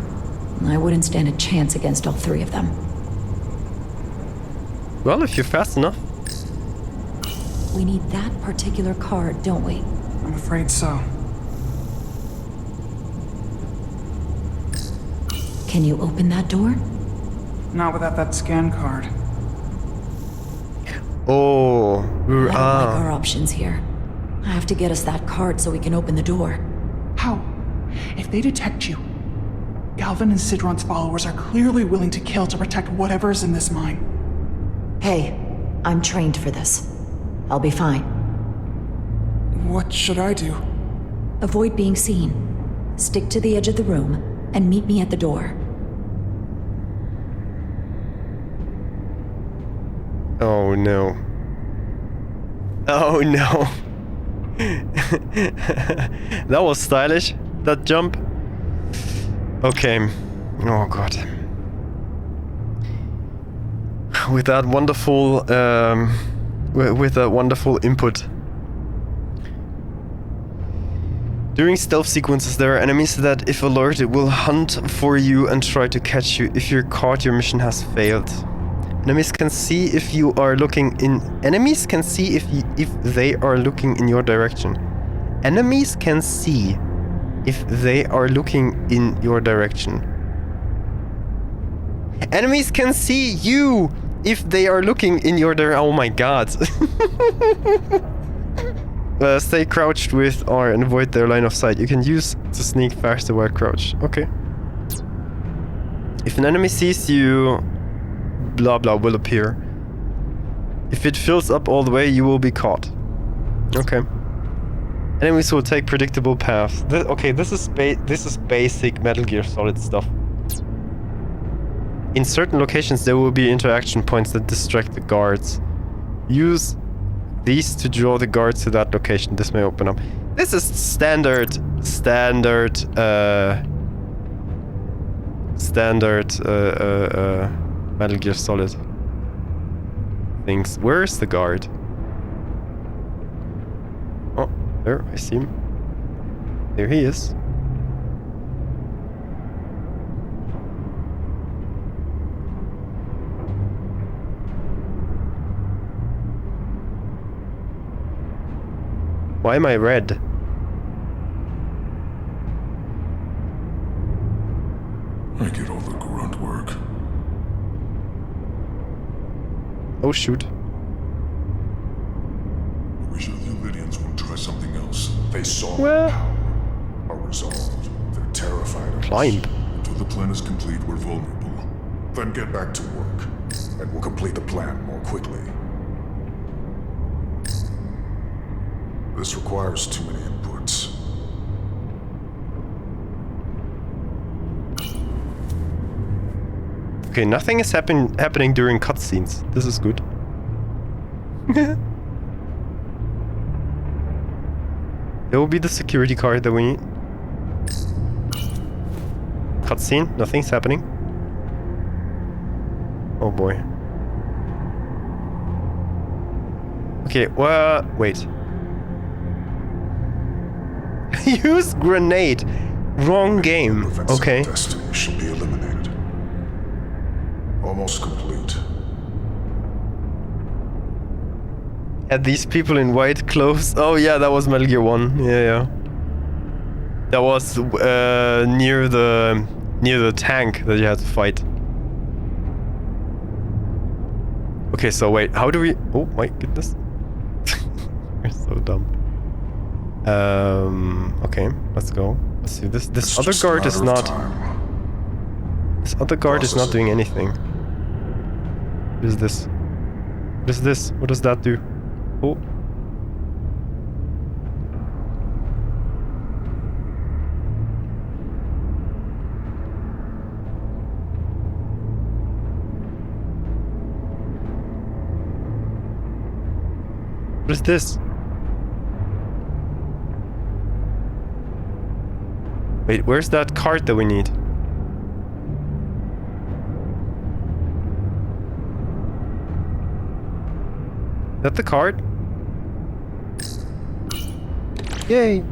I wouldn't stand a chance against all three of them. Well, if you're fast enough. We need that particular card, don't we? I'm afraid so. Can you open that door? Not without that scan card. Oh, I don't like our options here. I have to get us that card so we can open the door. How? If they detect you, Galvin and Sidron's followers are clearly willing to kill to protect whatever's in this mine. Hey, I'm trained for this. I'll be fine. What should I do? Avoid being seen. Stick to the edge of the room and meet me at the door. Oh no. Oh no. That was stylish, that jump. Okay. Oh god. With that wonderful with that wonderful input. During stealth sequences, there are enemies that, if alerted, will hunt for you and try to catch you. If you're caught, your mission has failed. Enemies can see if you are looking in. Enemies can see if they are looking in your direction. Enemies can see if they are looking in your direction. Enemies can see you if they are looking in your direction. Oh my god. Stay crouched with R and avoid their line of sight. You can use to sneak faster while crouched. Okay. If an enemy sees you, blah blah will appear. If it fills up all the way, you will be caught. Okay. Enemies will take predictable paths. This is basic Metal Gear Solid stuff. In certain locations, there will be interaction points that distract the guards. Use these to draw the guards to that location. This may open up. This is standard Metal Gear Solid things. Where's the guard? Oh, there, I see him. There he is. Why am I red? I get all the grunt work. Oh shoot. I wish the Lydians would try something else. They saw our power, are resolved. They're terrified of Climb. us. Until the plan is complete, we're vulnerable. Then get back to work, and we'll complete the plan more quickly. This requires too many inputs. Okay, nothing is happening during cutscenes. This is good. There will be the security card that we need. Cutscene, nothing's happening. Oh boy. Okay, well, wait. Use grenade. Wrong game. Okay. Destiny shall be eliminated. Almost complete. At these people in white clothes. Oh yeah, that was Metal Gear 1. Yeah. That was near the tank that you had to fight. Okay, so wait, how do we? Oh my goodness. We're so dumb. Okay, let's go. Let's see. This other guard is not. This other guard is not doing anything. What is this? What is this? What does that do? Oh. What is this? Wait, where's that card that we need? Is that the card? Yay!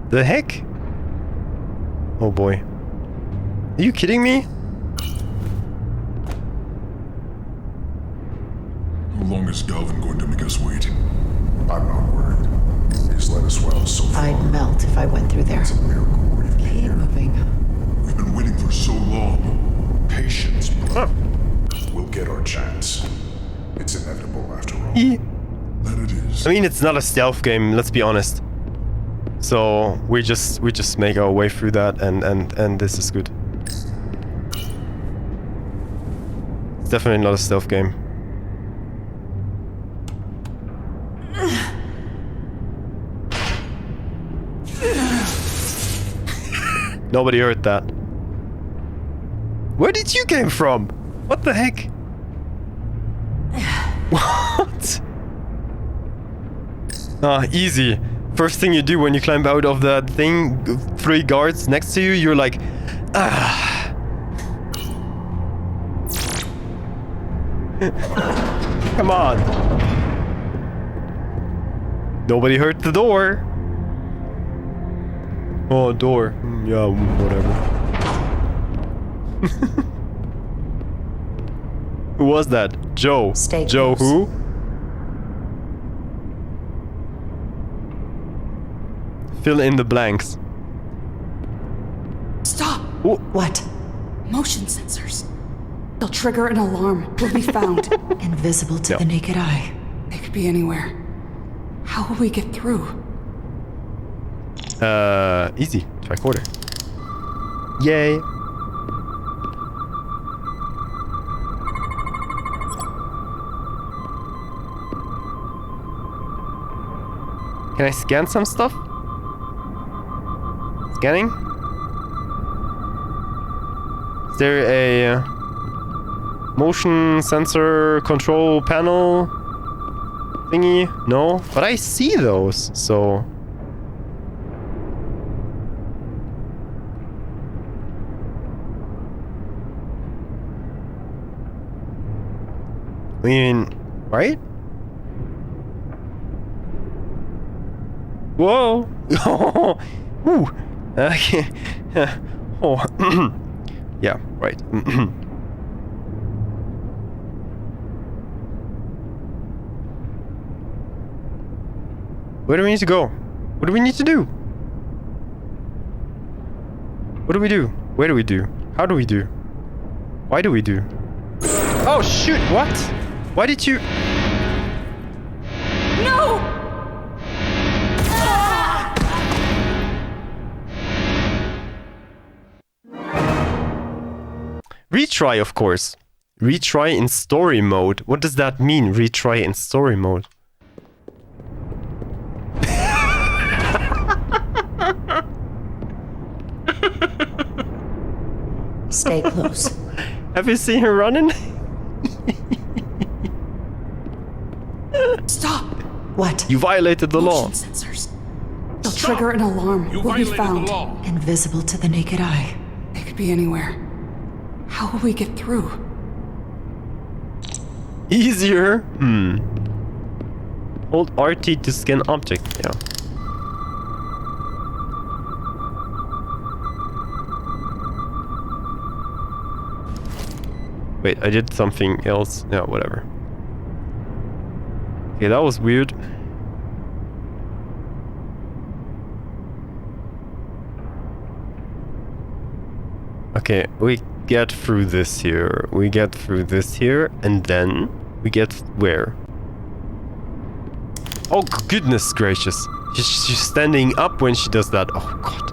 The heck? Oh boy. Are you kidding me? How long is Galvin going to make us wait? I'm not worried. He's let us well so far. I'd melt if I went through there. It's a miracle we're even Keep here. moving. We've been waiting for so long. Patience, brother. We'll get our chance. It's inevitable after all. That it is. I mean, it's not a stealth game, let's be honest. So we just make our way through that, and this is good. It's definitely not a stealth game. Nobody heard that. Where did you came from? What the heck? What? Ah, easy. First thing you do when you climb out of that thing, 3 guards next to you, you're like, ah. Come on. Nobody heard the door. Oh, door. Yeah, whatever. Who was that? Joe. Stay Joe close. who? Fill in the blanks. Stop! Ooh. What? Motion sensors. They'll trigger an alarm. We'll be found. Invisible to Yeah. the naked eye. They could be anywhere. How will we get through? Easy. Tricorder. Yay. Can I scan some stuff? Scanning? Is there a motion sensor control panel thingy? No, but I see those, so... I mean, right? Whoa! Ooh! Okay. Oh. Yeah, right. Where do we need to go? What do we need to do? What do we do? Where do we do? How do we do? Why do we do? Oh shoot! What? Why did you... No! Retry, of course. Retry in story mode. What does that mean, retry in story mode? Stay close. Have you seen her running? Stop! What? You violated the law. Motion sensors. They'll trigger an alarm. We'll be found. Invisible to the naked eye. They could be anywhere. How will we get through? Easier. Hold RT to scan object. Yeah. Wait, I did something else. Yeah, whatever. Okay, that was weird. Okay, we get through this here. We get through this here, and then we get where? Oh, goodness gracious. She's standing up when she does that. Oh, God.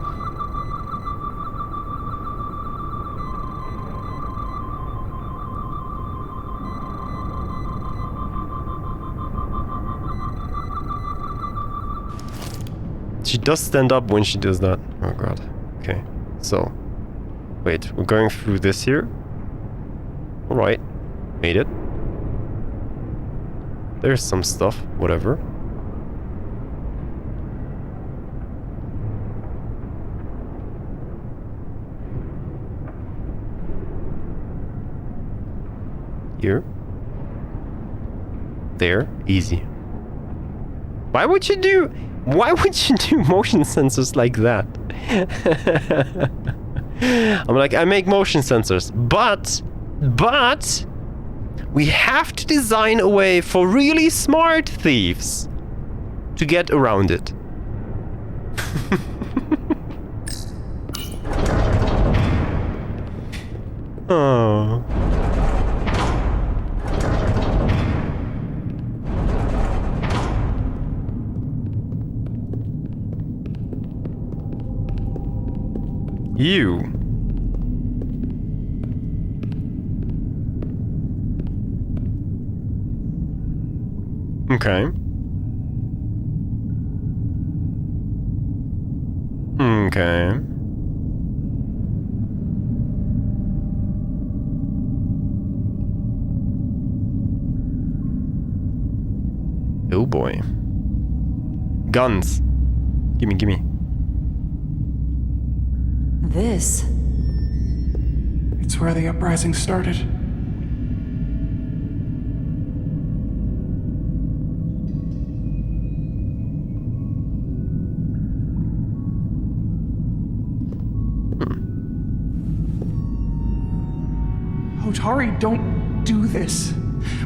She does stand up when she does that. Oh, God. Okay, so... Wait, we're going through this here? Alright. Made it. There's some stuff. Whatever. Here. There. Easy. Why would you do motion sensors like that? I'm like, I make motion sensors, but we have to design a way for really smart thieves to get around it. Oh. You. Okay. Okay. Oh boy. Guns. Gimme, gimme. This? It's where the uprising started. Hotari don't do this.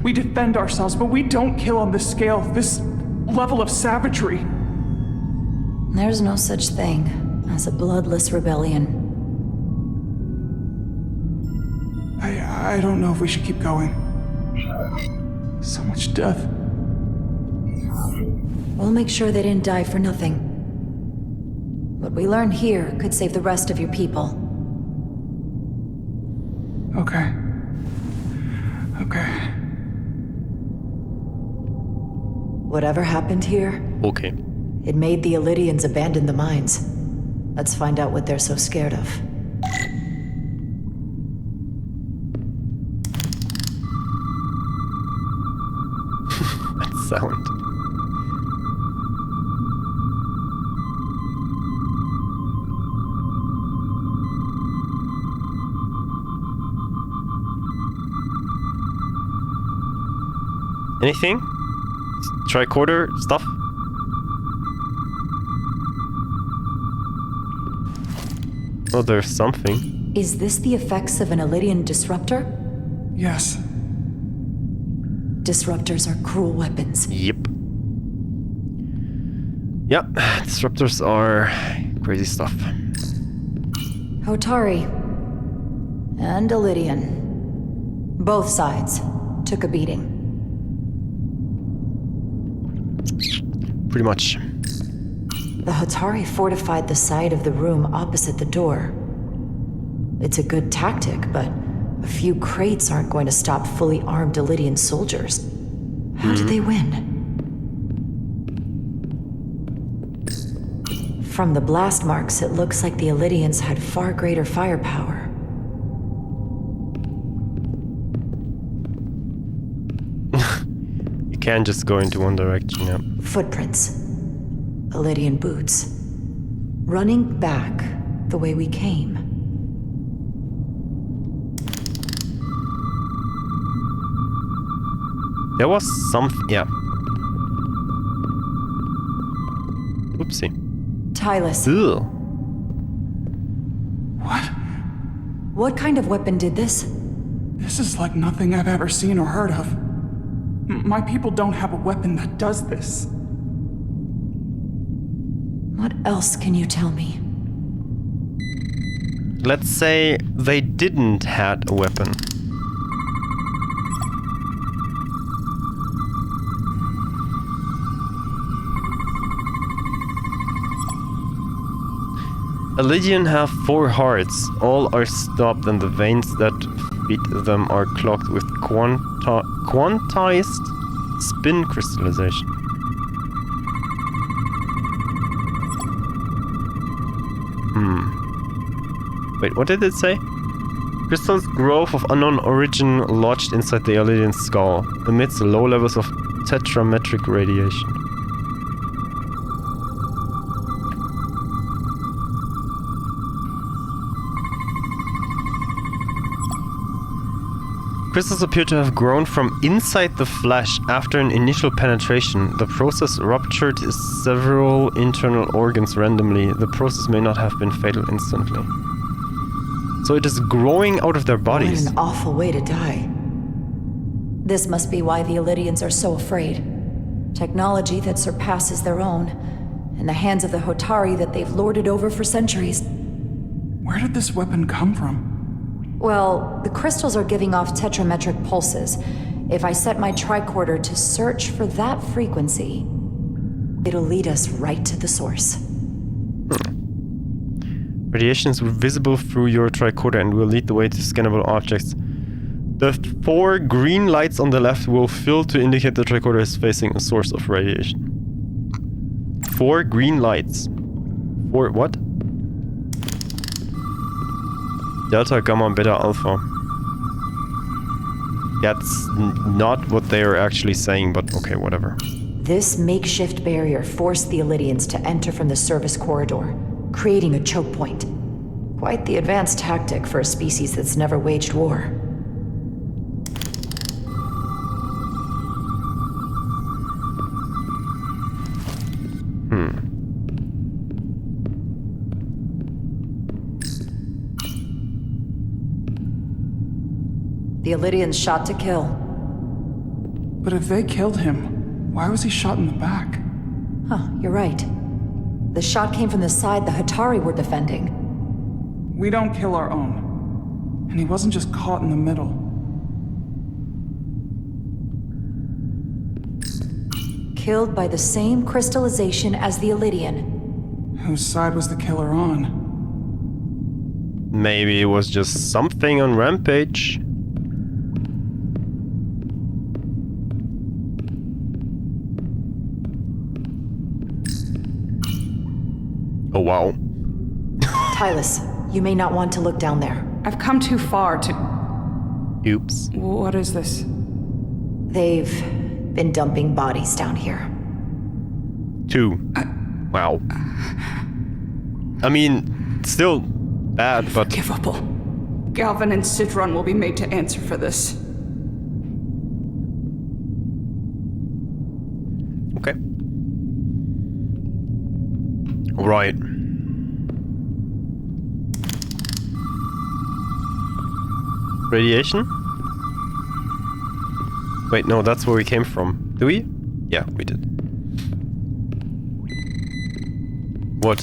We defend ourselves, but we don't kill on this scale, this level of savagery. There's no such thing as a bloodless rebellion. I don't know if we should keep going. So much death. We'll make sure they didn't die for nothing. What we learn here could save the rest of your people. Okay. Okay. Whatever happened here, Okay. it made the Elydians abandon the mines. Let's find out what they're so scared of. That sound. Anything? Tricorder stuff? Oh, there's something. Is this the effects of an Elydian disruptor? Yes. Disruptors are cruel weapons. Yep. Yep, disruptors are crazy stuff. Hotari and Elydian. Both sides took a beating. Pretty much. The Hotari fortified the side of the room opposite the door. It's a good tactic, but a few crates aren't going to stop fully armed Elydian soldiers. How did they win? From the blast marks, it looks like the Elydians had far greater firepower. You can't just go into one direction, yeah. Footprints. Elydian boots. Running back the way we came. There was something, yeah. Oopsie. Tylus. Ugh. What? What kind of weapon did this? This is like nothing I've ever seen or heard of. My people don't have a weapon that does this. What else can you tell me? Let's say they didn't had a weapon. Elydian have 4 hearts. All are stopped and the veins that feed them are clogged with quantized spin crystallization. Wait, what did it say? Crystals growth of unknown origin lodged inside the Elydian skull, amidst low levels of tetrametric radiation. Crystals appear to have grown from inside the flesh after an initial penetration. The process ruptured several internal organs randomly. The process may not have been fatal instantly. So it is growing out of their bodies. What an awful way to die. This must be why the Elydians are so afraid. Technology that surpasses their own, in the hands of the Hotari that they've lorded over for centuries. Where did this weapon come from? Well, the crystals are giving off tetrametric pulses. If I set my tricorder to search for that frequency, it'll lead us right to the source. Radiation is visible through your tricorder and will lead the way to scannable objects. The 4 green lights on the left will fill to indicate the tricorder is facing a source of radiation. 4 green lights. 4 what? Delta, Gamma, Beta, Alpha. That's not what they are actually saying, but okay, whatever. This makeshift barrier forced the Elydians to enter from the service corridor, creating a choke point. Quite the advanced tactic for a species that's never waged war. The Elydians shot to kill. But if they killed him, why was he shot in the back? Huh, you're right. The shot came from the side the Hotari were defending. We don't kill our own. And he wasn't just caught in the middle. Killed by the same crystallization as the Elydian. Whose side was the killer on? Maybe it was just something on Rampage. Oh, wow. Tylus, you may not want to look down there. I've come too far to... Oops. What is this? They've been dumping bodies down here. 2. Wow. I mean, still bad, but... Unforgivable. Galvin and Sidron will be made to answer for this. Okay. Right. Radiation? Wait, no, that's where we came from. Do we? Yeah, we did. What?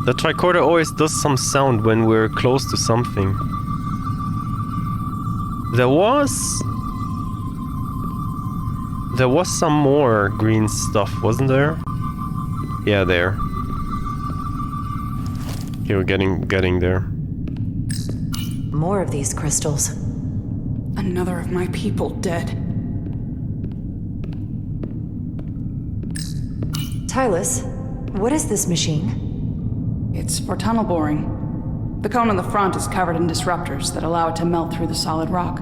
The tricorder always does some sound when we're close to something. There was some more green stuff, wasn't there? Yeah, there. Okay, we're getting there. More of these crystals. Another of my people dead. Tylus, what is this machine? It's for tunnel boring. The cone on the front is covered in disruptors that allow it to melt through the solid rock.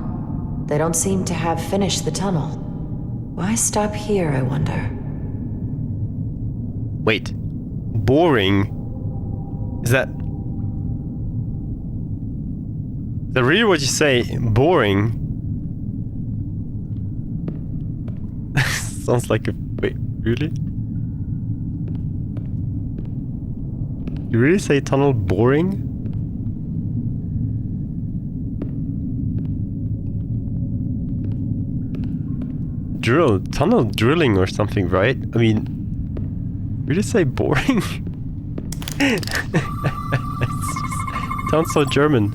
They don't seem to have finished the tunnel. Why stop here, I wonder? Wait. Boring? Is that really what you say? Boring? Sounds like a... Wait, really? You really say tunnel boring? Tunnel drilling or something, right? I mean, really say boring? It sounds so German.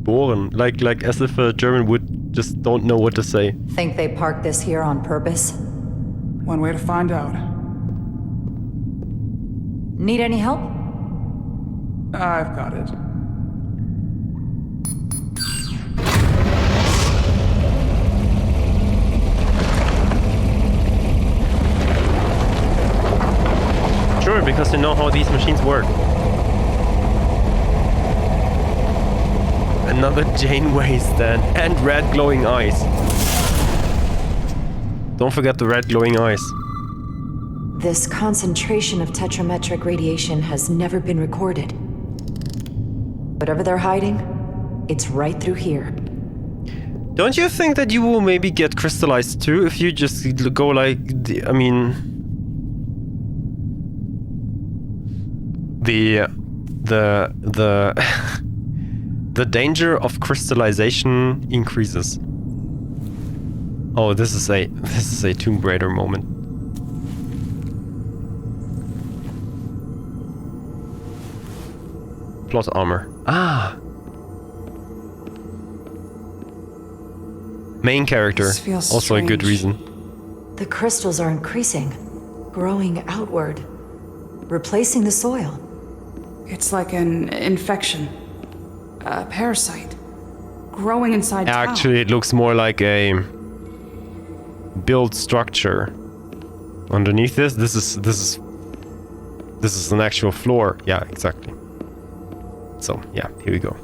Bohren, like as if a German would just don't know what to say. Think they parked this here on purpose? One way to find out. Need any help? I've got it. Sure, because you know how these machines work. Another Janeway stand and red glowing eyes. Don't forget the red glowing eyes. This concentration of tetrametric radiation has never been recorded. Whatever they're hiding, it's right through here. Don't you think that you will maybe get crystallized too if you just go like, I mean, the the danger of crystallization increases. Oh, this is a Tomb Raider moment. Plot armor. Ah. Main character. This feels also strange. a good reason. The crystals are increasing, growing outward, replacing the soil. It's like an infection. A parasite. Growing inside Tau. Actually, it looks more like a build structure. Underneath this is an actual floor. Yeah, exactly. So, yeah, here we go.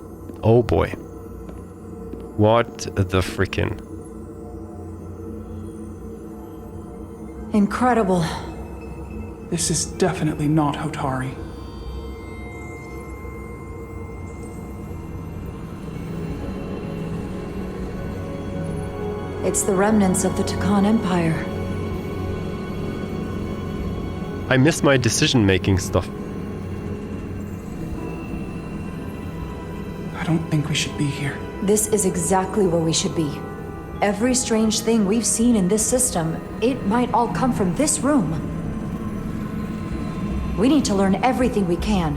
Oh boy. What the frickin'. Incredible. This is definitely not Hotari. It's the remnants of the Takan Empire. I miss my decision-making stuff. I don't think we should be here. This is exactly where we should be. Every strange thing we've seen in this system, it might all come from this room. We need to learn everything we can.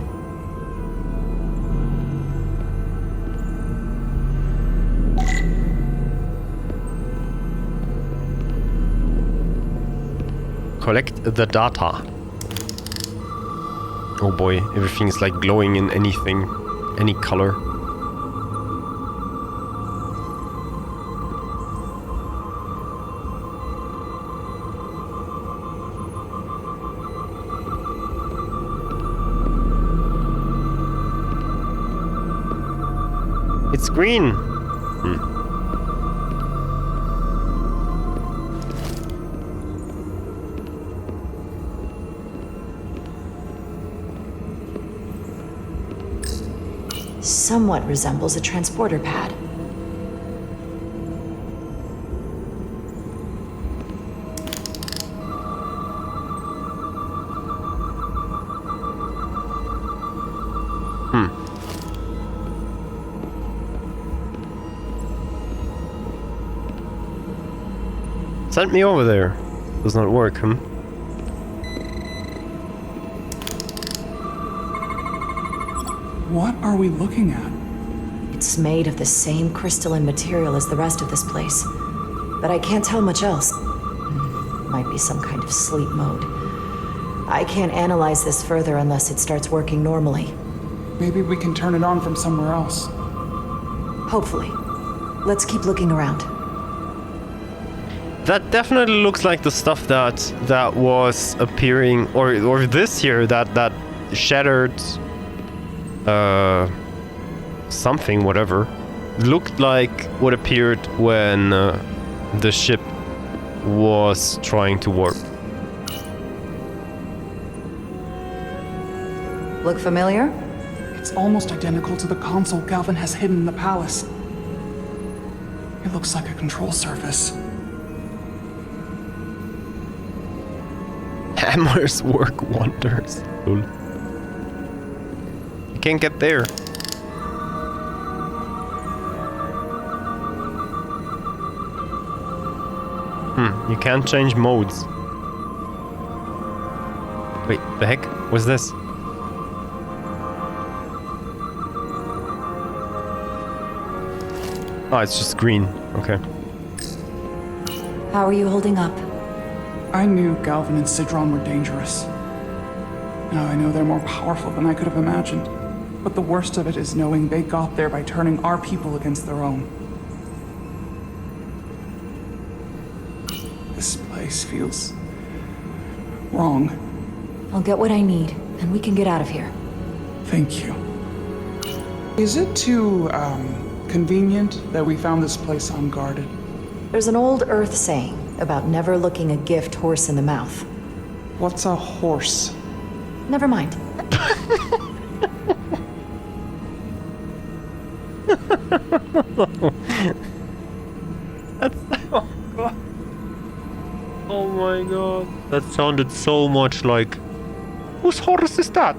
Collect the data. Oh boy, everything is like glowing in anything, any color. It's green. Somewhat resembles a transporter pad. Send me over there. Does not work, huh? What are we looking at? It's made of the same crystalline material as the rest of this place, but I can't tell much else. Might be some kind of sleep mode. I can't analyze this further unless it starts working normally. Maybe we can turn it on from somewhere else. Hopefully. Let's keep looking around. That definitely looks like the stuff that was appearing, or this here, that shattered something, whatever, looked like what appeared when the ship was trying to warp. Look familiar? It's almost identical to the console Galvin has hidden in the palace. It looks like a control surface. Hammers work wonders. Cool. You can't get there. You can't change modes. Wait, the heck? What's this? Oh, it's just green. Okay. How are you holding up? I knew Galvin and Sidron were dangerous. Now I know they're more powerful than I could have imagined. But the worst of it is knowing they got there by turning our people against their own. This place feels wrong. I'll get what I need, and we can get out of here. Thank you. Is it too, Convenient that we found this place unguarded. There's an old Earth saying about never looking a gift horse in the mouth. What's a horse? Never mind. Oh god. Oh my god. That sounded so much like... Whose horse is that?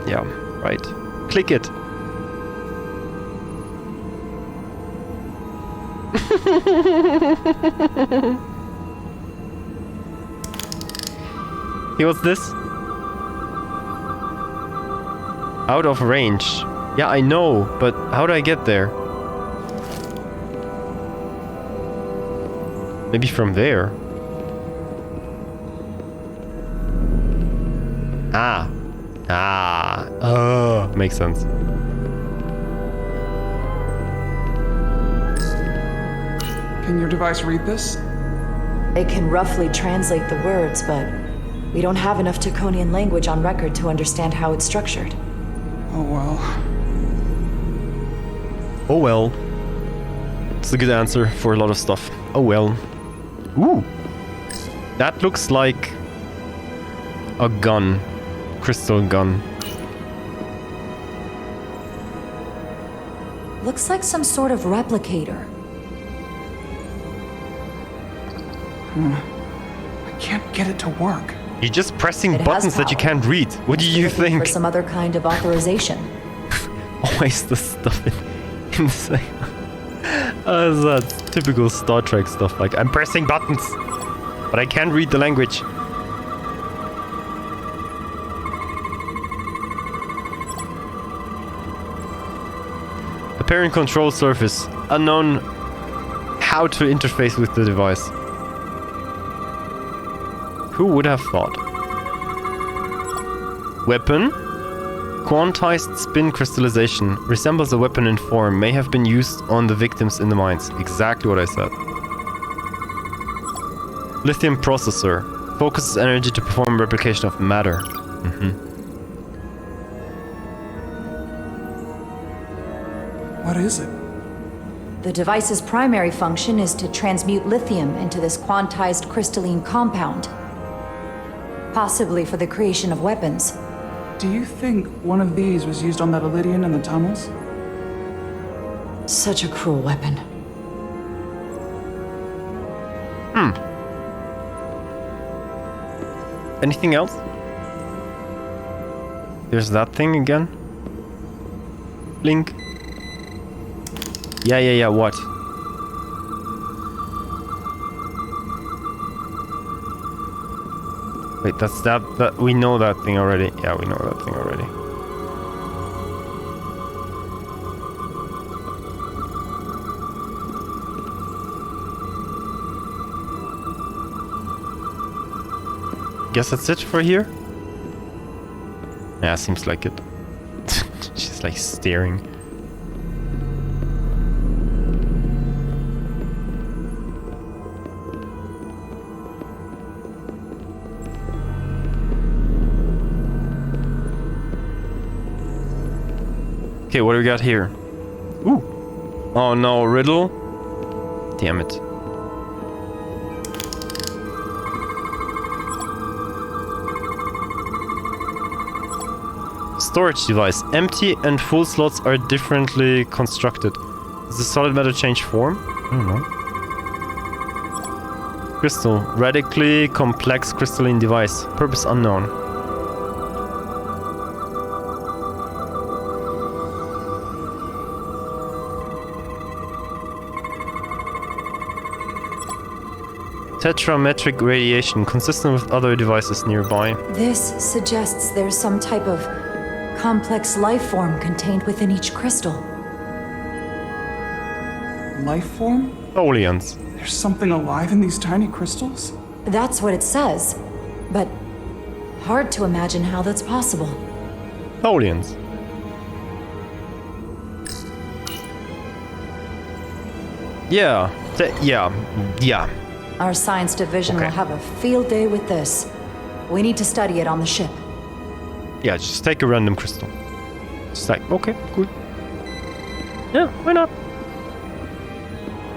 Yeah, right. Click it. Hey, what's this? Out of range. Yeah, I know, but how do I get there? Maybe from there. Makes sense. Can your device read this? It can roughly translate the words, but we don't have enough Taconian language on record to understand how it's structured. Oh well. Oh well. It's a good answer for a lot of stuff. Oh well. Ooh. That looks like a gun. Crystal gun. Looks like some sort of replicator. I can't get it to work. You're just pressing buttons that you can't read. What do you think? For some other kind of authorization. Always the stuff insane. That's typical Star Trek stuff. Like, I'm pressing buttons, but I can't read the language. Apparent control surface. Unknown how to interface with the device. Who would have thought? Weapon? Quantized spin crystallization. Resembles a weapon in form. May have been used on the victims in the mines. Exactly what I said. Lithium processor. Focuses energy to perform replication of matter. What is it? The device's primary function is to transmute lithium into this quantized crystalline compound. Possibly for the creation of weapons. Do you think one of these was used on that Elydian in the tunnels? Such a cruel weapon. Anything else? There's that thing again. Link. Yeah, what? Wait, that's that we know that thing already. Yeah, we know that thing already. Guess that's it for here? Yeah, seems like it. She's like staring. Okay, what do we got here? Ooh. Oh no, riddle? Damn it. Storage device. Empty and full slots are differently constructed. Does the solid matter change form? I don't know. Crystal. Radically complex crystalline device. Purpose unknown. Tetrametric radiation, consistent with other devices nearby. This suggests there's some type of complex life form contained within each crystal. Life form? Tholians. There's something alive in these tiny crystals? That's what it says. But hard to imagine how that's possible. Tholians. Yeah. Yeah. Our science division will have a field day with this. We need to study it on the ship. Yeah, just take a random crystal. Just like, okay, cool. Yeah, why not?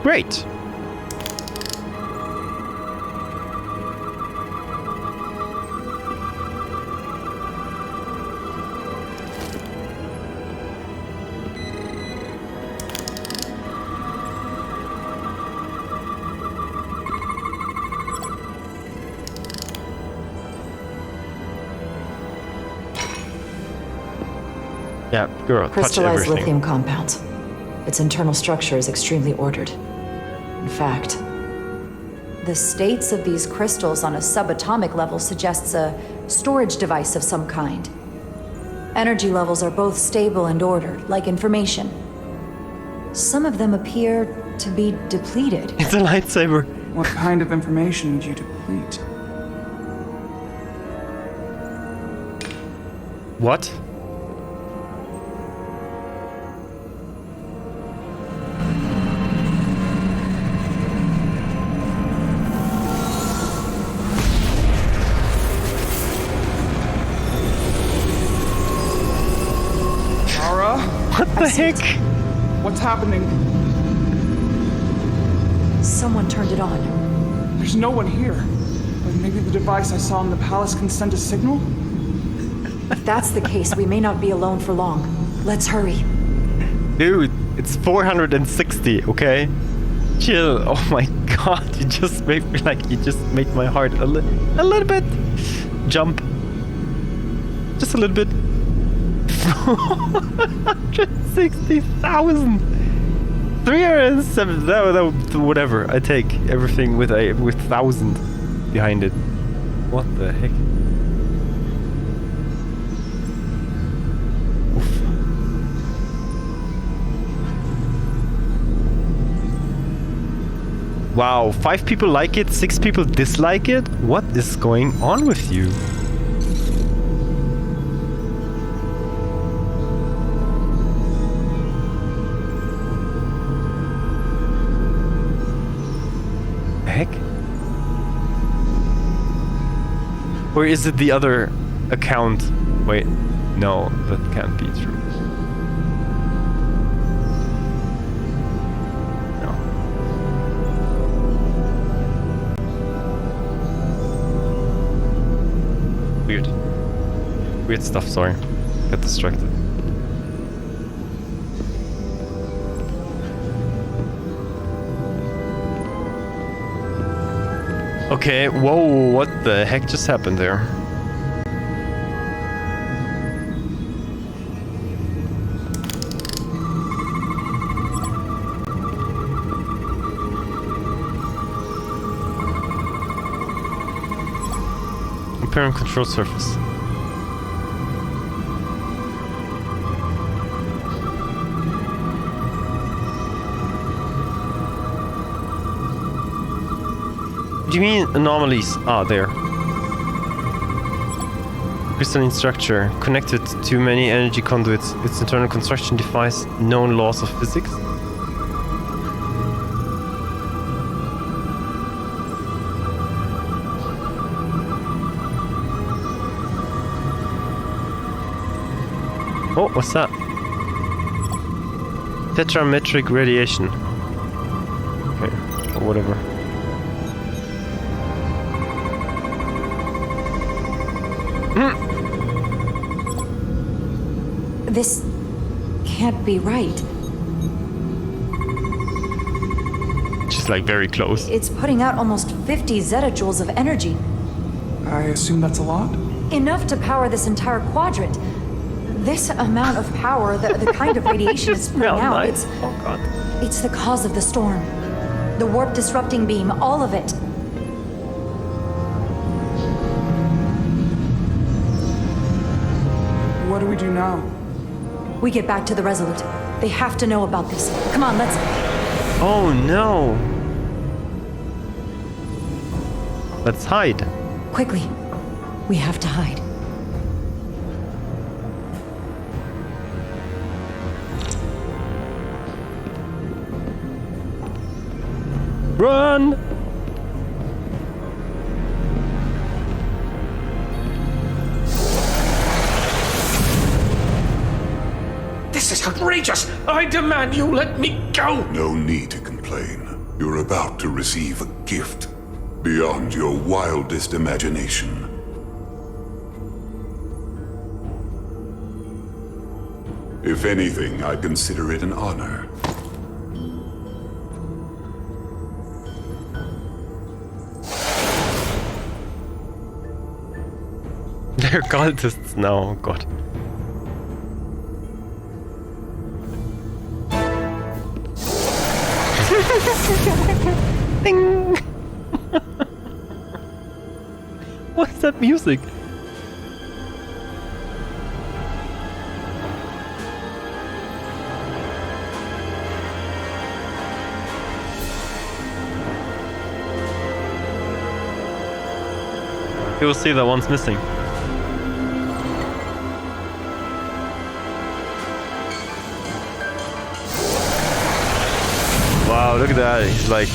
Great. Yeah, girl, touch Crystallized everything. lithium compounds. Its internal structure is extremely ordered. In fact, The states of these crystals on a subatomic level suggests a storage device of some kind. Energy levels are both stable and ordered, like information. Some of them appear to be depleted. It's a lightsaber. What kind of information would you deplete? What? What the heck? What's happening? Someone turned it on. There's no one here. But maybe the device I saw in the palace can send a signal? If that's the case, we may not be alone for long. Let's hurry. Dude, it's 460, okay? Chill. Oh my god, you just made me you just made my heart a little bit jump. Just a little bit. 460,000. 307. That, whatever. I take everything with 1,000 behind it. What the heck? Oof. Wow, 5 people like it, 6 people dislike it? What is going on with you? Heck? Or is it the other account? Wait, no, that can't be true. No. Weird. Weird stuff, sorry. Got distracted. Okay, whoa, what the heck just happened there? Apparent control surface. What do you mean anomalies? Ah, there. Crystalline structure connected to many energy conduits. Its internal construction defies known laws of physics. Oh, what's that? Tetrametric radiation. Okay, or whatever. This can't be right. She's like very close. It's putting out almost 50 zettajoules of energy. I assume that's a lot? Enough to power this entire quadrant. This amount of power, the kind of radiation it's putting out, nice. Oh god. It's the cause of the storm. The warp disrupting beam, all of it. What do we do now? We get back to the Resolute. They have to know about this. Come on, let's... Oh no. Let's hide. Quickly. We have to hide. Run! This is outrageous! I demand you let me go! No need to complain. You're about to receive a gift beyond your wildest imagination. If anything, I consider it an honor. They're cultists now, oh god. Ding! What is that music? You will see that one's missing. Wow, look at that. He's like...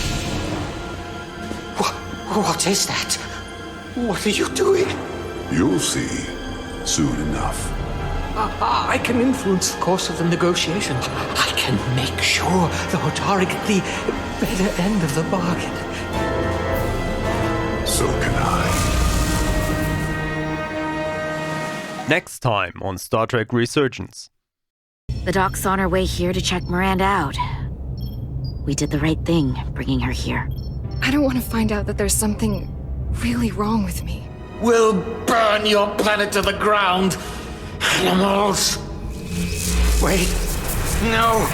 What is that? What are you doing? You'll see soon enough. I can influence the course of the negotiations. I can make sure the Hotari get the better end of the bargain. So can I. Next time on Star Trek Resurgence. The doc's on her way here to check Miranda out. We did the right thing, bringing her here. I don't want to find out that there's something really wrong with me. We'll burn your planet to the ground. Animals. Wait. No.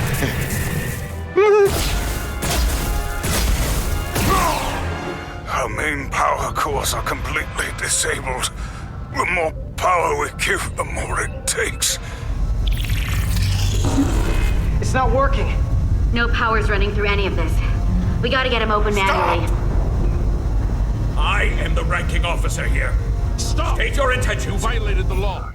Our main power cores are completely disabled. The more power we give, the more it takes. It's not working. No power's running through any of this. We gotta get him open manually. I am the ranking officer here. Stop! State your intention. You violated the law.